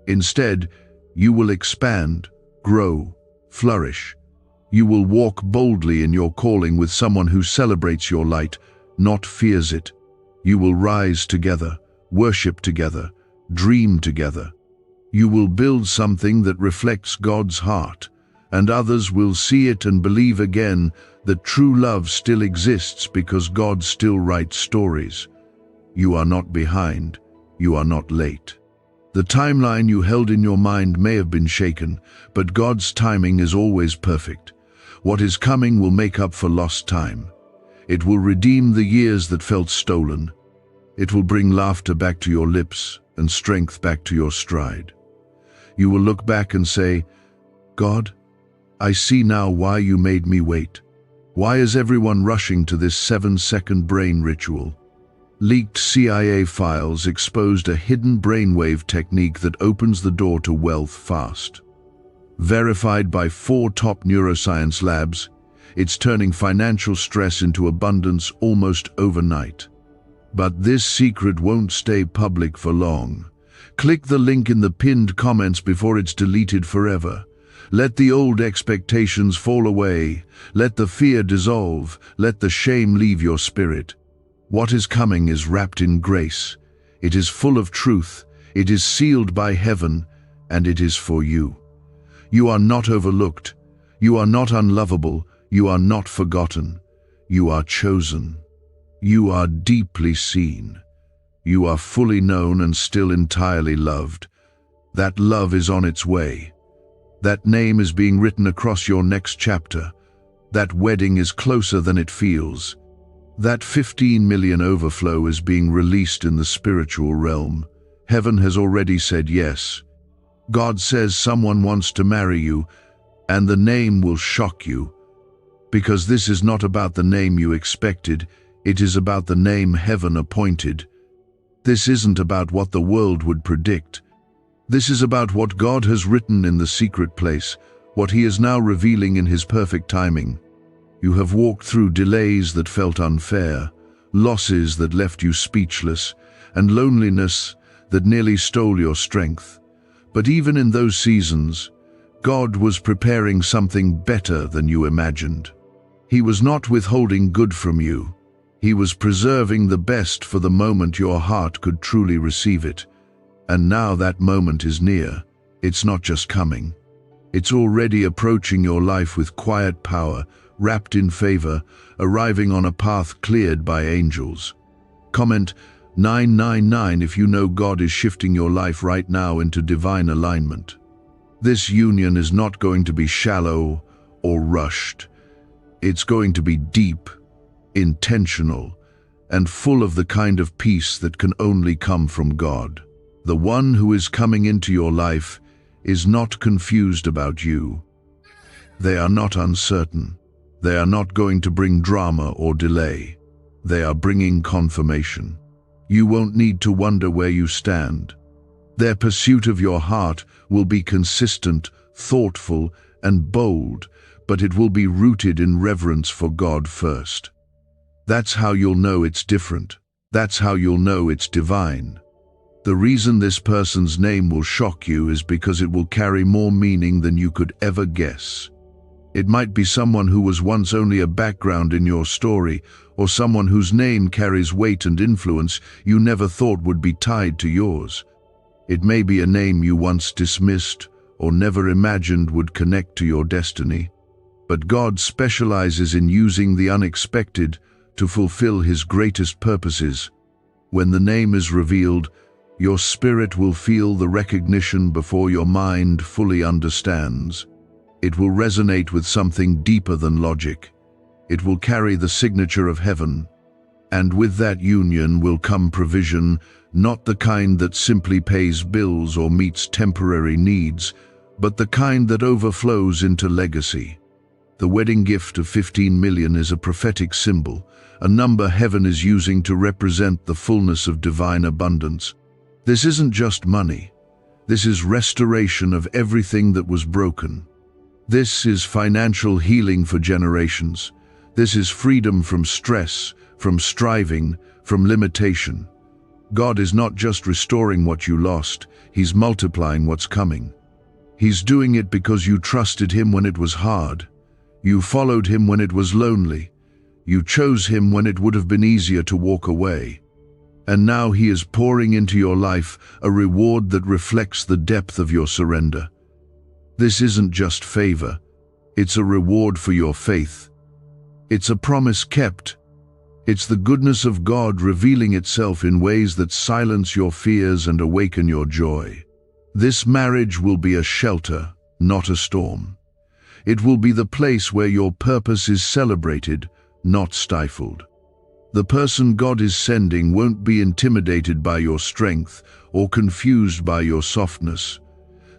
Instead, you will expand, grow, flourish. You will walk boldly in your calling with someone who celebrates your light, not fears it. You will rise together, worship together, dream together. You will build something that reflects God's heart, and others will see it and believe again that true love still exists because God still writes stories. You are not behind. You are not late. The timeline you held in your mind may have been shaken, but God's timing is always perfect. What is coming will make up for lost time. It will redeem the years that felt stolen. It will bring laughter back to your lips and strength back to your stride. You will look back and say, God, I see now why you made me wait. Why is everyone rushing to this 7-second brain ritual? Leaked CIA files exposed a hidden brainwave technique that opens the door to wealth fast. Verified by 4 top neuroscience labs, it's turning financial stress into abundance almost overnight. But this secret won't stay public for long. Click the link in the pinned comments before it's deleted forever. Let the old expectations fall away. Let the fear dissolve. Let the shame leave your spirit. What is coming is wrapped in grace. It is full of truth. It is sealed by heaven, and it is for you. You are not overlooked. You are not unlovable. You are not forgotten. You are chosen. You are deeply seen. You are fully known and still entirely loved. That love is on its way. That name is being written across your next chapter. That wedding is closer than it feels. That 15 million overflow is being released in the spiritual realm. Heaven has already said yes. God says someone wants to marry you, and the name will shock you. Because this is not about the name you expected, it is about the name heaven appointed. This isn't about what the world would predict. This is about what God has written in the secret place, what He is now revealing in His perfect timing. You have walked through delays that felt unfair, losses that left you speechless, and loneliness that nearly stole your strength. But even in those seasons, God was preparing something better than you imagined. He was not withholding good from you. He was preserving the best for the moment your heart could truly receive it. And now that moment is near. It's not just coming. It's already approaching your life with quiet power, wrapped in favor, arriving on a path cleared by angels. Comment 999 if you know God is shifting your life right now into divine alignment. This union is not going to be shallow or rushed. It's going to be deep, intentional, and full of the kind of peace that can only come from God. The one who is coming into your life is not confused about you. They are not uncertain. They are not going to bring drama or delay. They are bringing confirmation. You won't need to wonder where you stand. Their pursuit of your heart will be consistent, thoughtful, and bold, but it will be rooted in reverence for God first. That's how you'll know it's different. That's how you'll know it's divine. The reason this person's name will shock you is because it will carry more meaning than you could ever guess. It might be someone who was once only a background in your story, or someone whose name carries weight and influence you never thought would be tied to yours. It may be a name you once dismissed or never imagined would connect to your destiny. But God specializes in using the unexpected to fulfill His greatest purposes. When the name is revealed, your spirit will feel the recognition before your mind fully understands. It will resonate with something deeper than logic. It will carry the signature of heaven. And with that union will come provision, not the kind that simply pays bills or meets temporary needs, but the kind that overflows into legacy. The wedding gift of 15 million is a prophetic symbol, a number heaven is using to represent the fullness of divine abundance. This isn't just money. This is restoration of everything that was broken. This is financial healing for generations. This is freedom from stress, from striving, from limitation. God is not just restoring what you lost, He's multiplying what's coming. He's doing it because you trusted Him when it was hard. You followed Him when it was lonely. You chose Him when it would have been easier to walk away. And now He is pouring into your life a reward that reflects the depth of your surrender. This isn't just favor. It's a reward for your faith. It's a promise kept. It's the goodness of God revealing itself in ways that silence your fears and awaken your joy. This marriage will be a shelter, not a storm. It will be the place where your purpose is celebrated, not stifled. The person God is sending won't be intimidated by your strength or confused by your softness.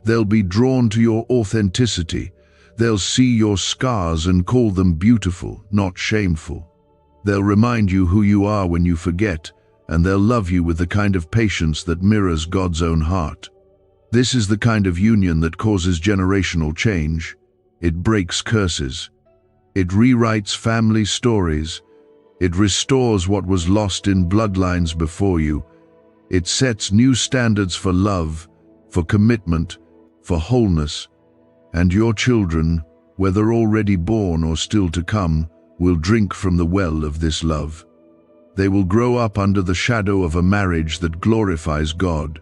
They'll be drawn to your authenticity. They'll see your scars and call them beautiful, not shameful. They'll remind you who you are when you forget, and they'll love you with the kind of patience that mirrors God's own heart. This is the kind of union that causes generational change. It breaks curses. It rewrites family stories. It restores what was lost in bloodlines before you. It sets new standards for love, for commitment, for wholeness. And your children, whether already born or still to come, will drink from the well of this love. They will grow up under the shadow of a marriage that glorifies God.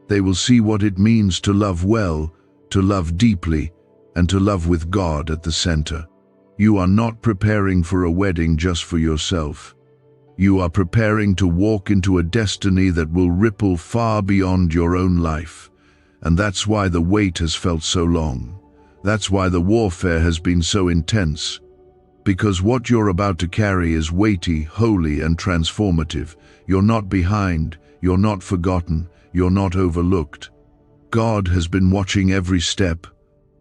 They will see what it means to love well, to love deeply, and to love with God at the center. You are not preparing for a wedding just for yourself. You are preparing to walk into a destiny that will ripple far beyond your own life. And that's why the wait has felt so long. That's why the warfare has been so intense. Because what you're about to carry is weighty, holy, and transformative. You're not behind, you're not forgotten, you're not overlooked. God has been watching every step,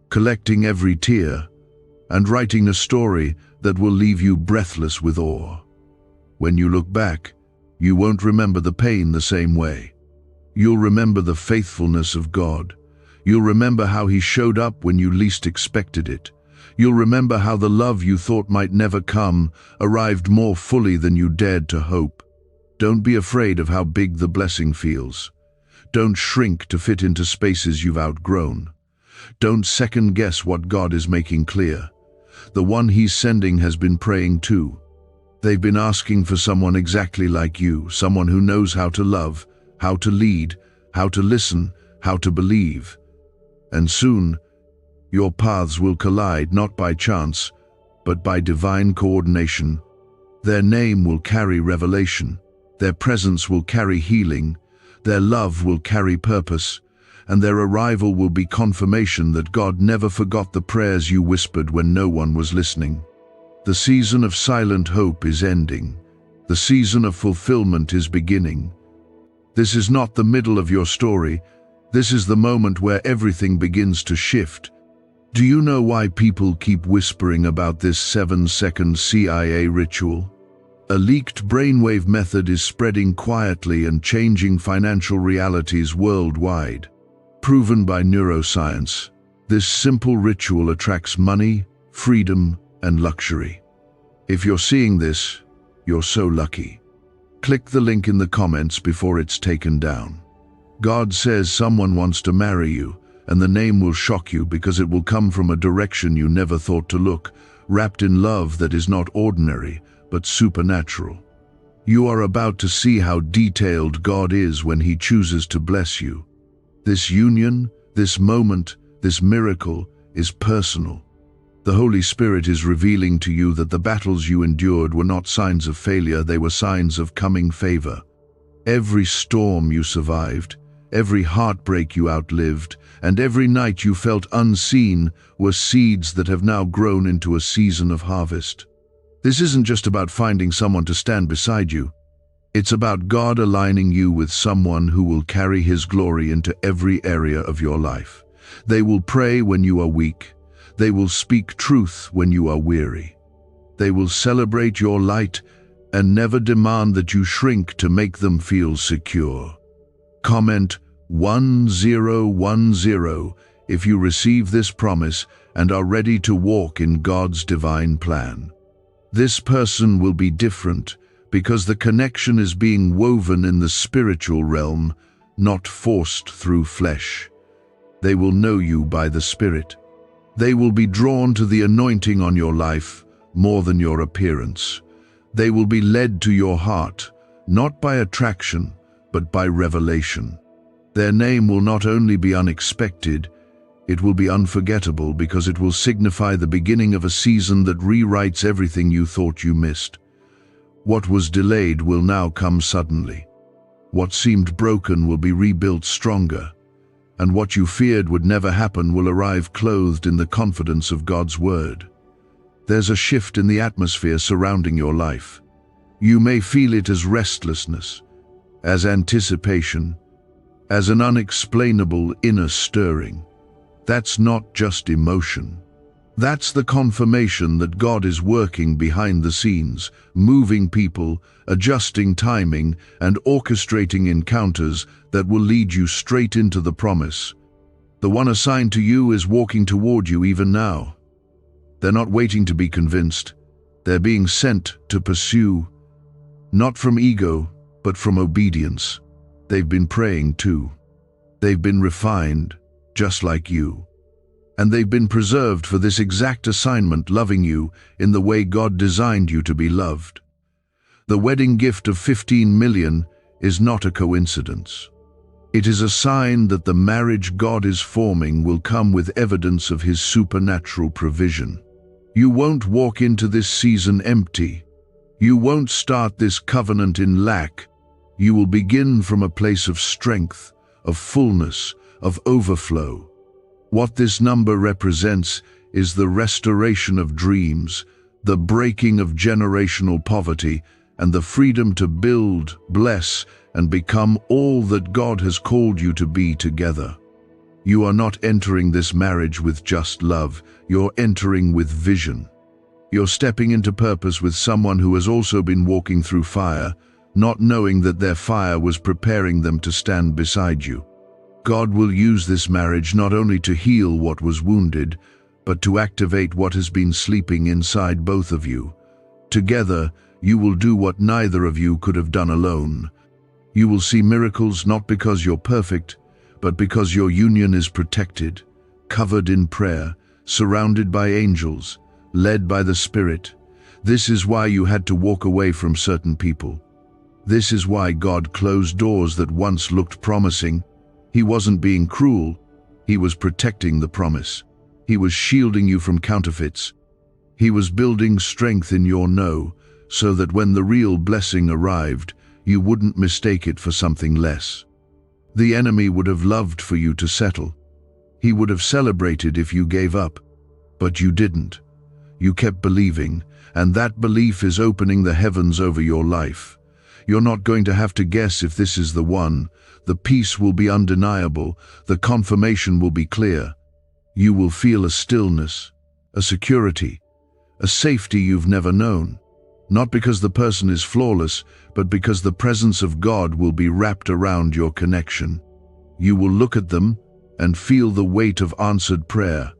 collecting every tear, and writing a story that will leave you breathless with awe. When you look back, you won't remember the pain the same way. You'll remember the faithfulness of God. You'll remember how He showed up when you least expected it. You'll remember how the love you thought might never come arrived more fully than you dared to hope. Don't be afraid of how big the blessing feels. Don't shrink to fit into spaces you've outgrown. Don't second-guess what God is making clear. The one He's sending has been praying too. They've been asking for someone exactly like you, someone who knows how to love, how to lead, how to listen, how to believe. And soon, your paths will collide not by chance, but by divine coordination. Their name will carry revelation. Their presence will carry healing. Their love will carry purpose. And their arrival will be confirmation that God never forgot the prayers you whispered when no one was listening. The season of silent hope is ending. The season of fulfillment is beginning. This is not the middle of your story. This is the moment where everything begins to shift. Do you know why people keep whispering about this 7-second CIA ritual? A leaked brainwave method is spreading quietly and changing financial realities worldwide. Proven by neuroscience, this simple ritual attracts money, freedom, and luxury. If you're seeing this, you're so lucky. Click the link in the comments before it's taken down. God says someone wants to marry you, and the name will shock you because it will come from a direction you never thought to look, wrapped in love that is not ordinary, but supernatural. You are about to see how detailed God is when He chooses to bless you. This union, this moment, this miracle is personal. The Holy Spirit is revealing to you that the battles you endured were not signs of failure, they were signs of coming favor. Every storm you survived, every heartbreak you outlived, and every night you felt unseen were seeds that have now grown into a season of harvest. This isn't just about finding someone to stand beside you. It's about God aligning you with someone who will carry His glory into every area of your life. They will pray when you are weak. They will speak truth when you are weary. They will celebrate your light and never demand that you shrink to make them feel secure. Comment 1010 if you receive this promise and are ready to walk in God's divine plan. This person will be different because the connection is being woven in the spiritual realm, not forced through flesh. They will know you by the Spirit. They will be drawn to the anointing on your life more than your appearance. They will be led to your heart, not by attraction, but by revelation. Their name will not only be unexpected, it will be unforgettable because it will signify the beginning of a season that rewrites everything you thought you missed. What was delayed will now come suddenly. What seemed broken will be rebuilt stronger, and what you feared would never happen will arrive clothed in the confidence of God's word. There's a shift in the atmosphere surrounding your life. You may feel it as restlessness, as anticipation, as an unexplainable inner stirring. That's not just emotion. That's the confirmation that God is working behind the scenes, moving people, adjusting timing, and orchestrating encounters that will lead you straight into the promise. The one assigned to you is walking toward you even now. They're not waiting to be convinced. They're being sent to pursue, not from ego, but from obedience. They've been praying too. They've been refined, just like you. And they've been preserved for this exact assignment, loving you in the way God designed you to be loved. The wedding gift of 15 million is not a coincidence. It is a sign that the marriage God is forming will come with evidence of His supernatural provision. You won't walk into this season empty. You won't start this covenant in lack. You will begin from a place of strength, of fullness, of overflow. What this number represents is the restoration of dreams, the breaking of generational poverty, and the freedom to build, bless, and become all that God has called you to be together. You are not entering this marriage with just love, you're entering with vision. You're stepping into purpose with someone who has also been walking through fire, not knowing that their fire was preparing them to stand beside you. God will use this marriage not only to heal what was wounded, but to activate what has been sleeping inside both of you. Together, you will do what neither of you could have done alone. You will see miracles not because you're perfect, but because your union is protected, covered in prayer, surrounded by angels, led by the Spirit. This is why you had to walk away from certain people. This is why God closed doors that once looked promising. He wasn't being cruel. He was protecting the promise. He was shielding you from counterfeits. He was building strength in your no, so that when the real blessing arrived, you wouldn't mistake it for something less. The enemy would have loved for you to settle. He would have celebrated if you gave up, but you didn't. You kept believing, and that belief is opening the heavens over your life. You're not going to have to guess if this is the one. The peace will be undeniable. The confirmation will be clear. You will feel a stillness, a security, a safety you've never known. Not because the person is flawless, but because the presence of God will be wrapped around your connection. You will look at them and feel the weight of answered prayer.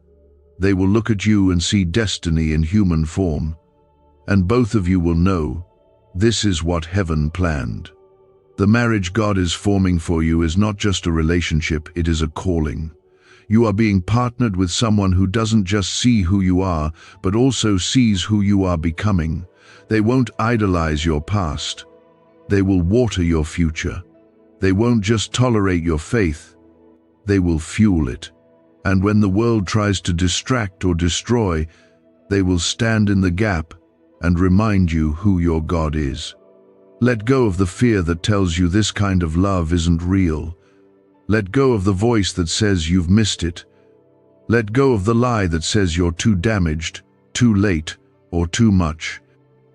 They will look at you and see destiny in human form. And both of you will know, this is what heaven planned. The marriage God is forming for you is not just a relationship, it is a calling. You are being partnered with someone who doesn't just see who you are, but also sees who you are becoming. They won't idolize your past. They will water your future. They won't just tolerate your faith. They will fuel it. And when the world tries to distract or destroy, they will stand in the gap and remind you who your God is. Let go of the fear that tells you this kind of love isn't real. Let go of the voice that says you've missed it. Let go of the lie that says you're too damaged, too late, or too much.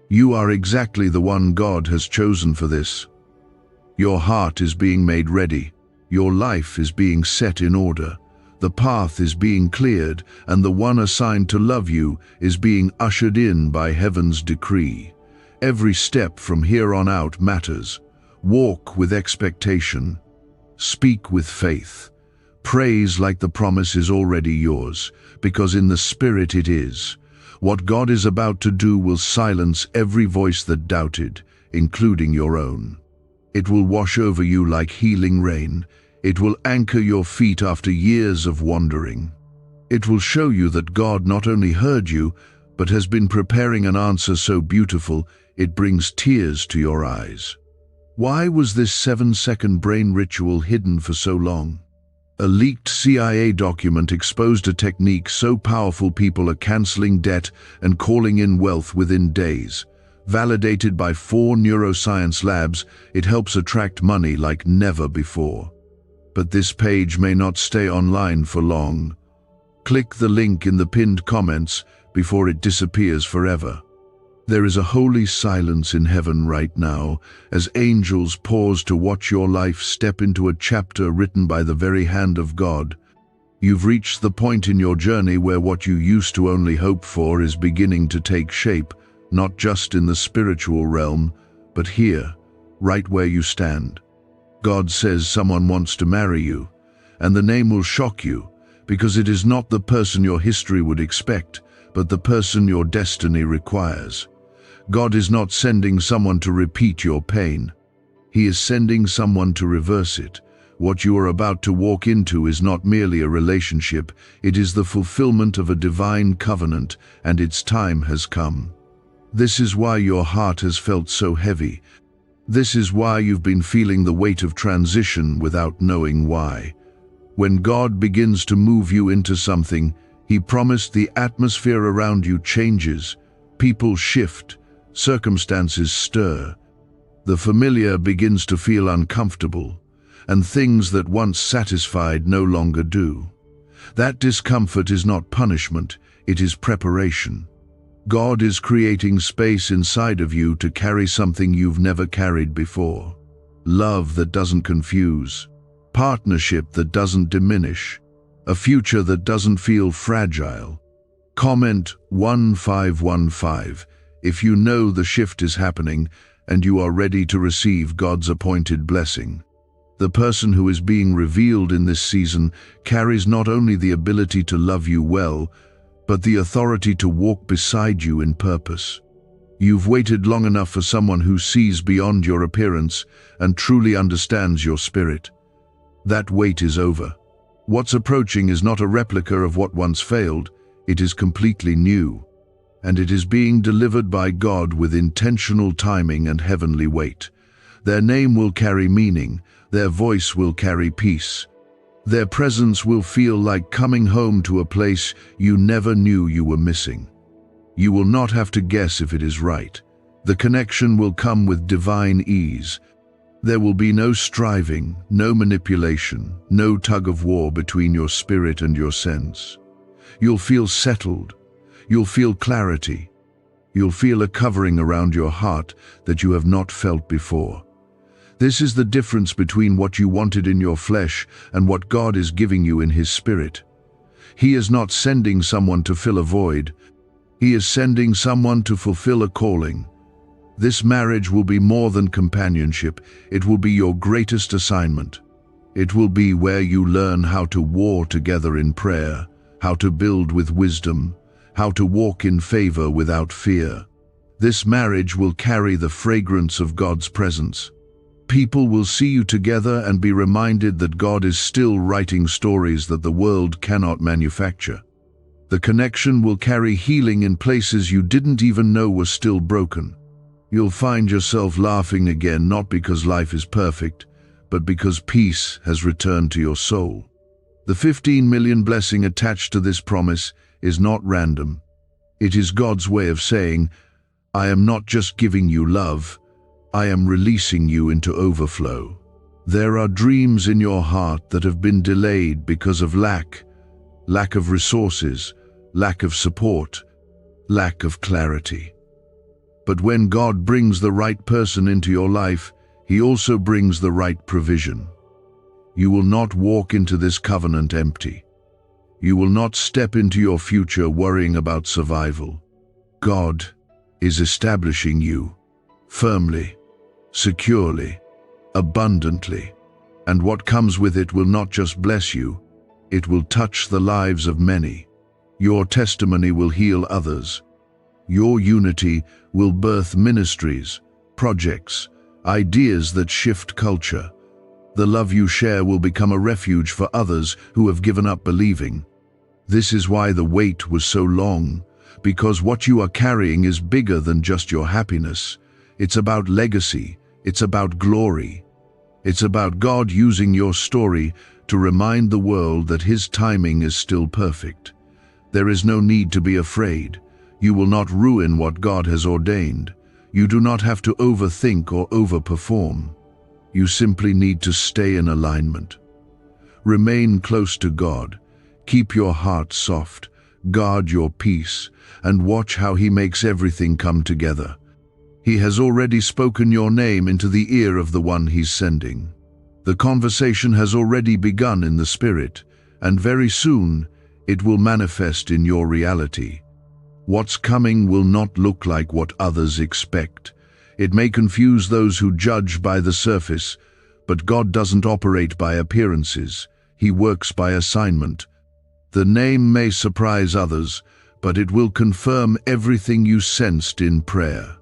You are exactly the one God has chosen for this. Your heart is being made ready. Your life is being set in order. The path is being cleared, and the one assigned to love you is being ushered in by heaven's decree. Every step from here on out matters. Walk with expectation. Speak with faith. Praise like the promise is already yours, because in the Spirit it is. What God is about to do will silence every voice that doubted, including your own. It will wash over you like healing rain. It will anchor your feet after years of wandering. It will show you that God not only heard you, but has been preparing an answer so beautiful it brings tears to your eyes. Why was this 7-second brain ritual hidden for so long? A leaked CIA document exposed a technique so powerful people are canceling debt and calling in wealth within days. Validated by 4 neuroscience labs, it helps attract money like never before. But this page may not stay online for long. Click the link in the pinned comments before it disappears forever. There is a holy silence in heaven right now as angels pause to watch your life step into a chapter written by the very hand of God. You've reached the point in your journey where what you used to only hope for is beginning to take shape, not just in the spiritual realm, but here, right where you stand. God says someone wants to marry you, and the name will shock you, because it is not the person your history would expect, but the person your destiny requires. God is not sending someone to repeat your pain. He is sending someone to reverse it. What you are about to walk into is not merely a relationship, it is the fulfillment of a divine covenant, and its time has come. This is why your heart has felt so heavy. This is why you've been feeling the weight of transition without knowing why. When God begins to move you into something, He promised the atmosphere around you changes. People shift, circumstances stir. The familiar begins to feel uncomfortable, and things that once satisfied no longer do. That discomfort is not punishment, it is preparation. God is creating space inside of you to carry something you've never carried before. Love that doesn't confuse, partnership that doesn't diminish, a future that doesn't feel fragile. Comment 1515 if you know the shift is happening and you are ready to receive God's appointed blessing. The person who is being revealed in this season carries not only the ability to love you well, but the authority to walk beside you in purpose. You've waited long enough for someone who sees beyond your appearance and truly understands your spirit. That wait is over. What's approaching is not a replica of what once failed, it is completely new, and it is being delivered by God with intentional timing and heavenly weight. Their name will carry meaning, their voice will carry peace. Their presence will feel like coming home to a place you never knew you were missing. You will not have to guess if it is right. The connection will come with divine ease. There will be no striving, no manipulation, no tug of war between your spirit and your sense. You'll feel settled. You'll feel clarity. You'll feel a covering around your heart that you have not felt before. This is the difference between what you wanted in your flesh and what God is giving you in His Spirit. He is not sending someone to fill a void. He is sending someone to fulfill a calling. This marriage will be more than companionship. It will be your greatest assignment. It will be where you learn how to war together in prayer, how to build with wisdom, how to walk in favor without fear. This marriage will carry the fragrance of God's presence. People will see you together and be reminded that God is still writing stories that the world cannot manufacture. The connection will carry healing in places you didn't even know were still broken. You'll find yourself laughing again, not because life is perfect, but because peace has returned to your soul. The 15 million blessing attached to this promise is not random. It is God's way of saying, I am not just giving you love, I am releasing you into overflow. There are dreams in your heart that have been delayed because of lack of resources, lack of support, lack of clarity. But when God brings the right person into your life, He also brings the right provision. You will not walk into this covenant empty. You will not step into your future worrying about survival. God is establishing you firmly, securely, abundantly, and what comes with it will not just bless you, it will touch the lives of many. Your testimony will heal others. Your unity will birth ministries, projects, ideas that shift culture. The love you share will become a refuge for others who have given up believing. This is why the wait was so long, because what you are carrying is bigger than just your happiness. It's about legacy, it's about glory. It's about God using your story to remind the world that His timing is still perfect. There is no need to be afraid. You will not ruin what God has ordained. You do not have to overthink or overperform. You simply need to stay in alignment. Remain close to God. Keep your heart soft. Guard your peace, and watch how He makes everything come together. He has already spoken your name into the ear of the one He's sending. The conversation has already begun in the Spirit, and very soon it will manifest in your reality. What's coming will not look like what others expect. It may confuse those who judge by the surface, but God doesn't operate by appearances. He works by assignment. The name may surprise others, but it will confirm everything you sensed in prayer.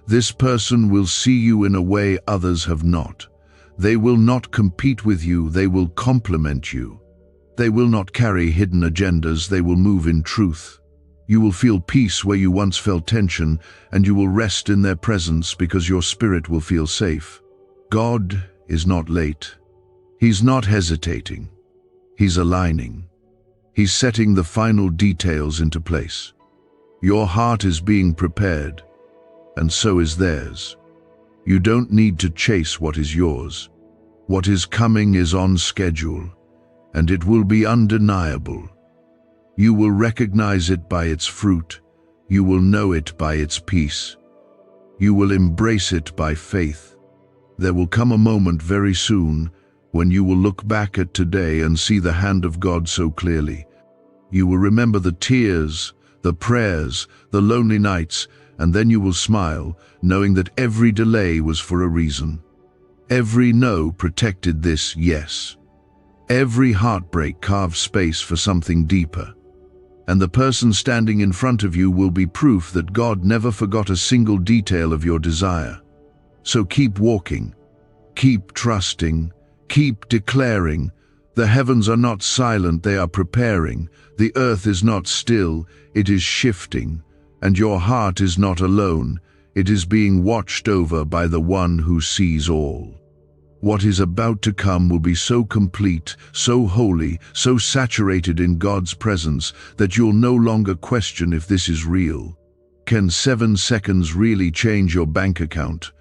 This person will see you in a way others have not. They will not compete with you, they will complement you. They will not carry hidden agendas, they will move in truth. You will feel peace where you once felt tension, and you will rest in their presence because your spirit will feel safe. God is not late. He's not hesitating. He's aligning. He's setting the final details into place. Your heart is being prepared, and so is theirs. You don't need to chase what is yours. What is coming is on schedule, and it will be undeniable. You will recognize it by its fruit. You will know it by its peace. You will embrace it by faith. There will come a moment very soon when you will look back at today and see the hand of God so clearly. You will remember the tears, the prayers, the lonely nights, and then you will smile, knowing that every delay was for a reason. Every no protected this yes. Every heartbreak carved space for something deeper. And the person standing in front of you will be proof that God never forgot a single detail of your desire. So keep walking, keep trusting, keep declaring. The heavens are not silent, they are preparing. The earth is not still, it is shifting. And your heart is not alone, it is being watched over by the one who sees all. What is about to come will be so complete, so holy, so saturated in God's presence that you'll no longer question if this is real. Can 7 seconds really change your bank account?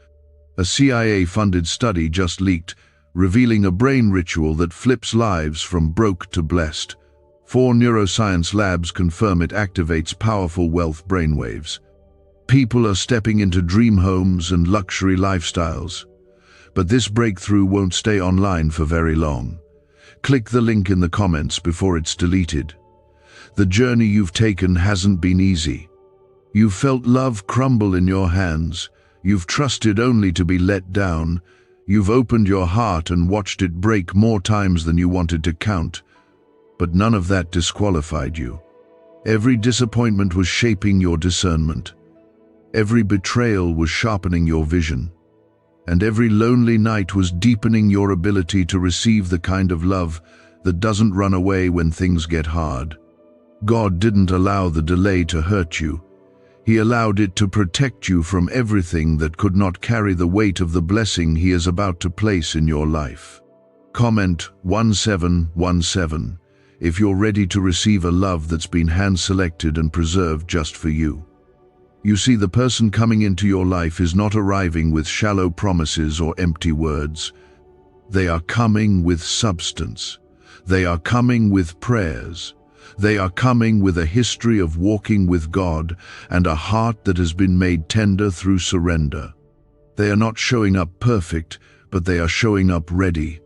A CIA-funded study just leaked, revealing a brain ritual that flips lives from broke to blessed. 4 neuroscience labs confirm it activates powerful wealth brainwaves. People are stepping into dream homes and luxury lifestyles. But this breakthrough won't stay online for very long. Click the link in the comments before it's deleted. The journey you've taken hasn't been easy. You've felt love crumble in your hands. You've trusted only to be let down. You've opened your heart and watched it break more times than you wanted to count. But none of that disqualified you. Every disappointment was shaping your discernment. Every betrayal was sharpening your vision. And every lonely night was deepening your ability to receive the kind of love that doesn't run away when things get hard. God didn't allow the delay to hurt you. He allowed it to protect you from everything that could not carry the weight of the blessing He is about to place in your life. Comment 1717 if you're ready to receive a love that's been hand-selected and preserved just for you. You see, the person coming into your life is not arriving with shallow promises or empty words. They are coming with substance. They are coming with prayers. They are coming with a history of walking with God and a heart that has been made tender through surrender. They are not showing up perfect, but they are showing up ready.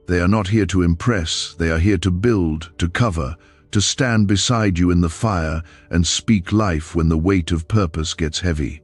They are not here to impress, they are here to build, to cover, to stand beside you in the fire and speak life when the weight of purpose gets heavy.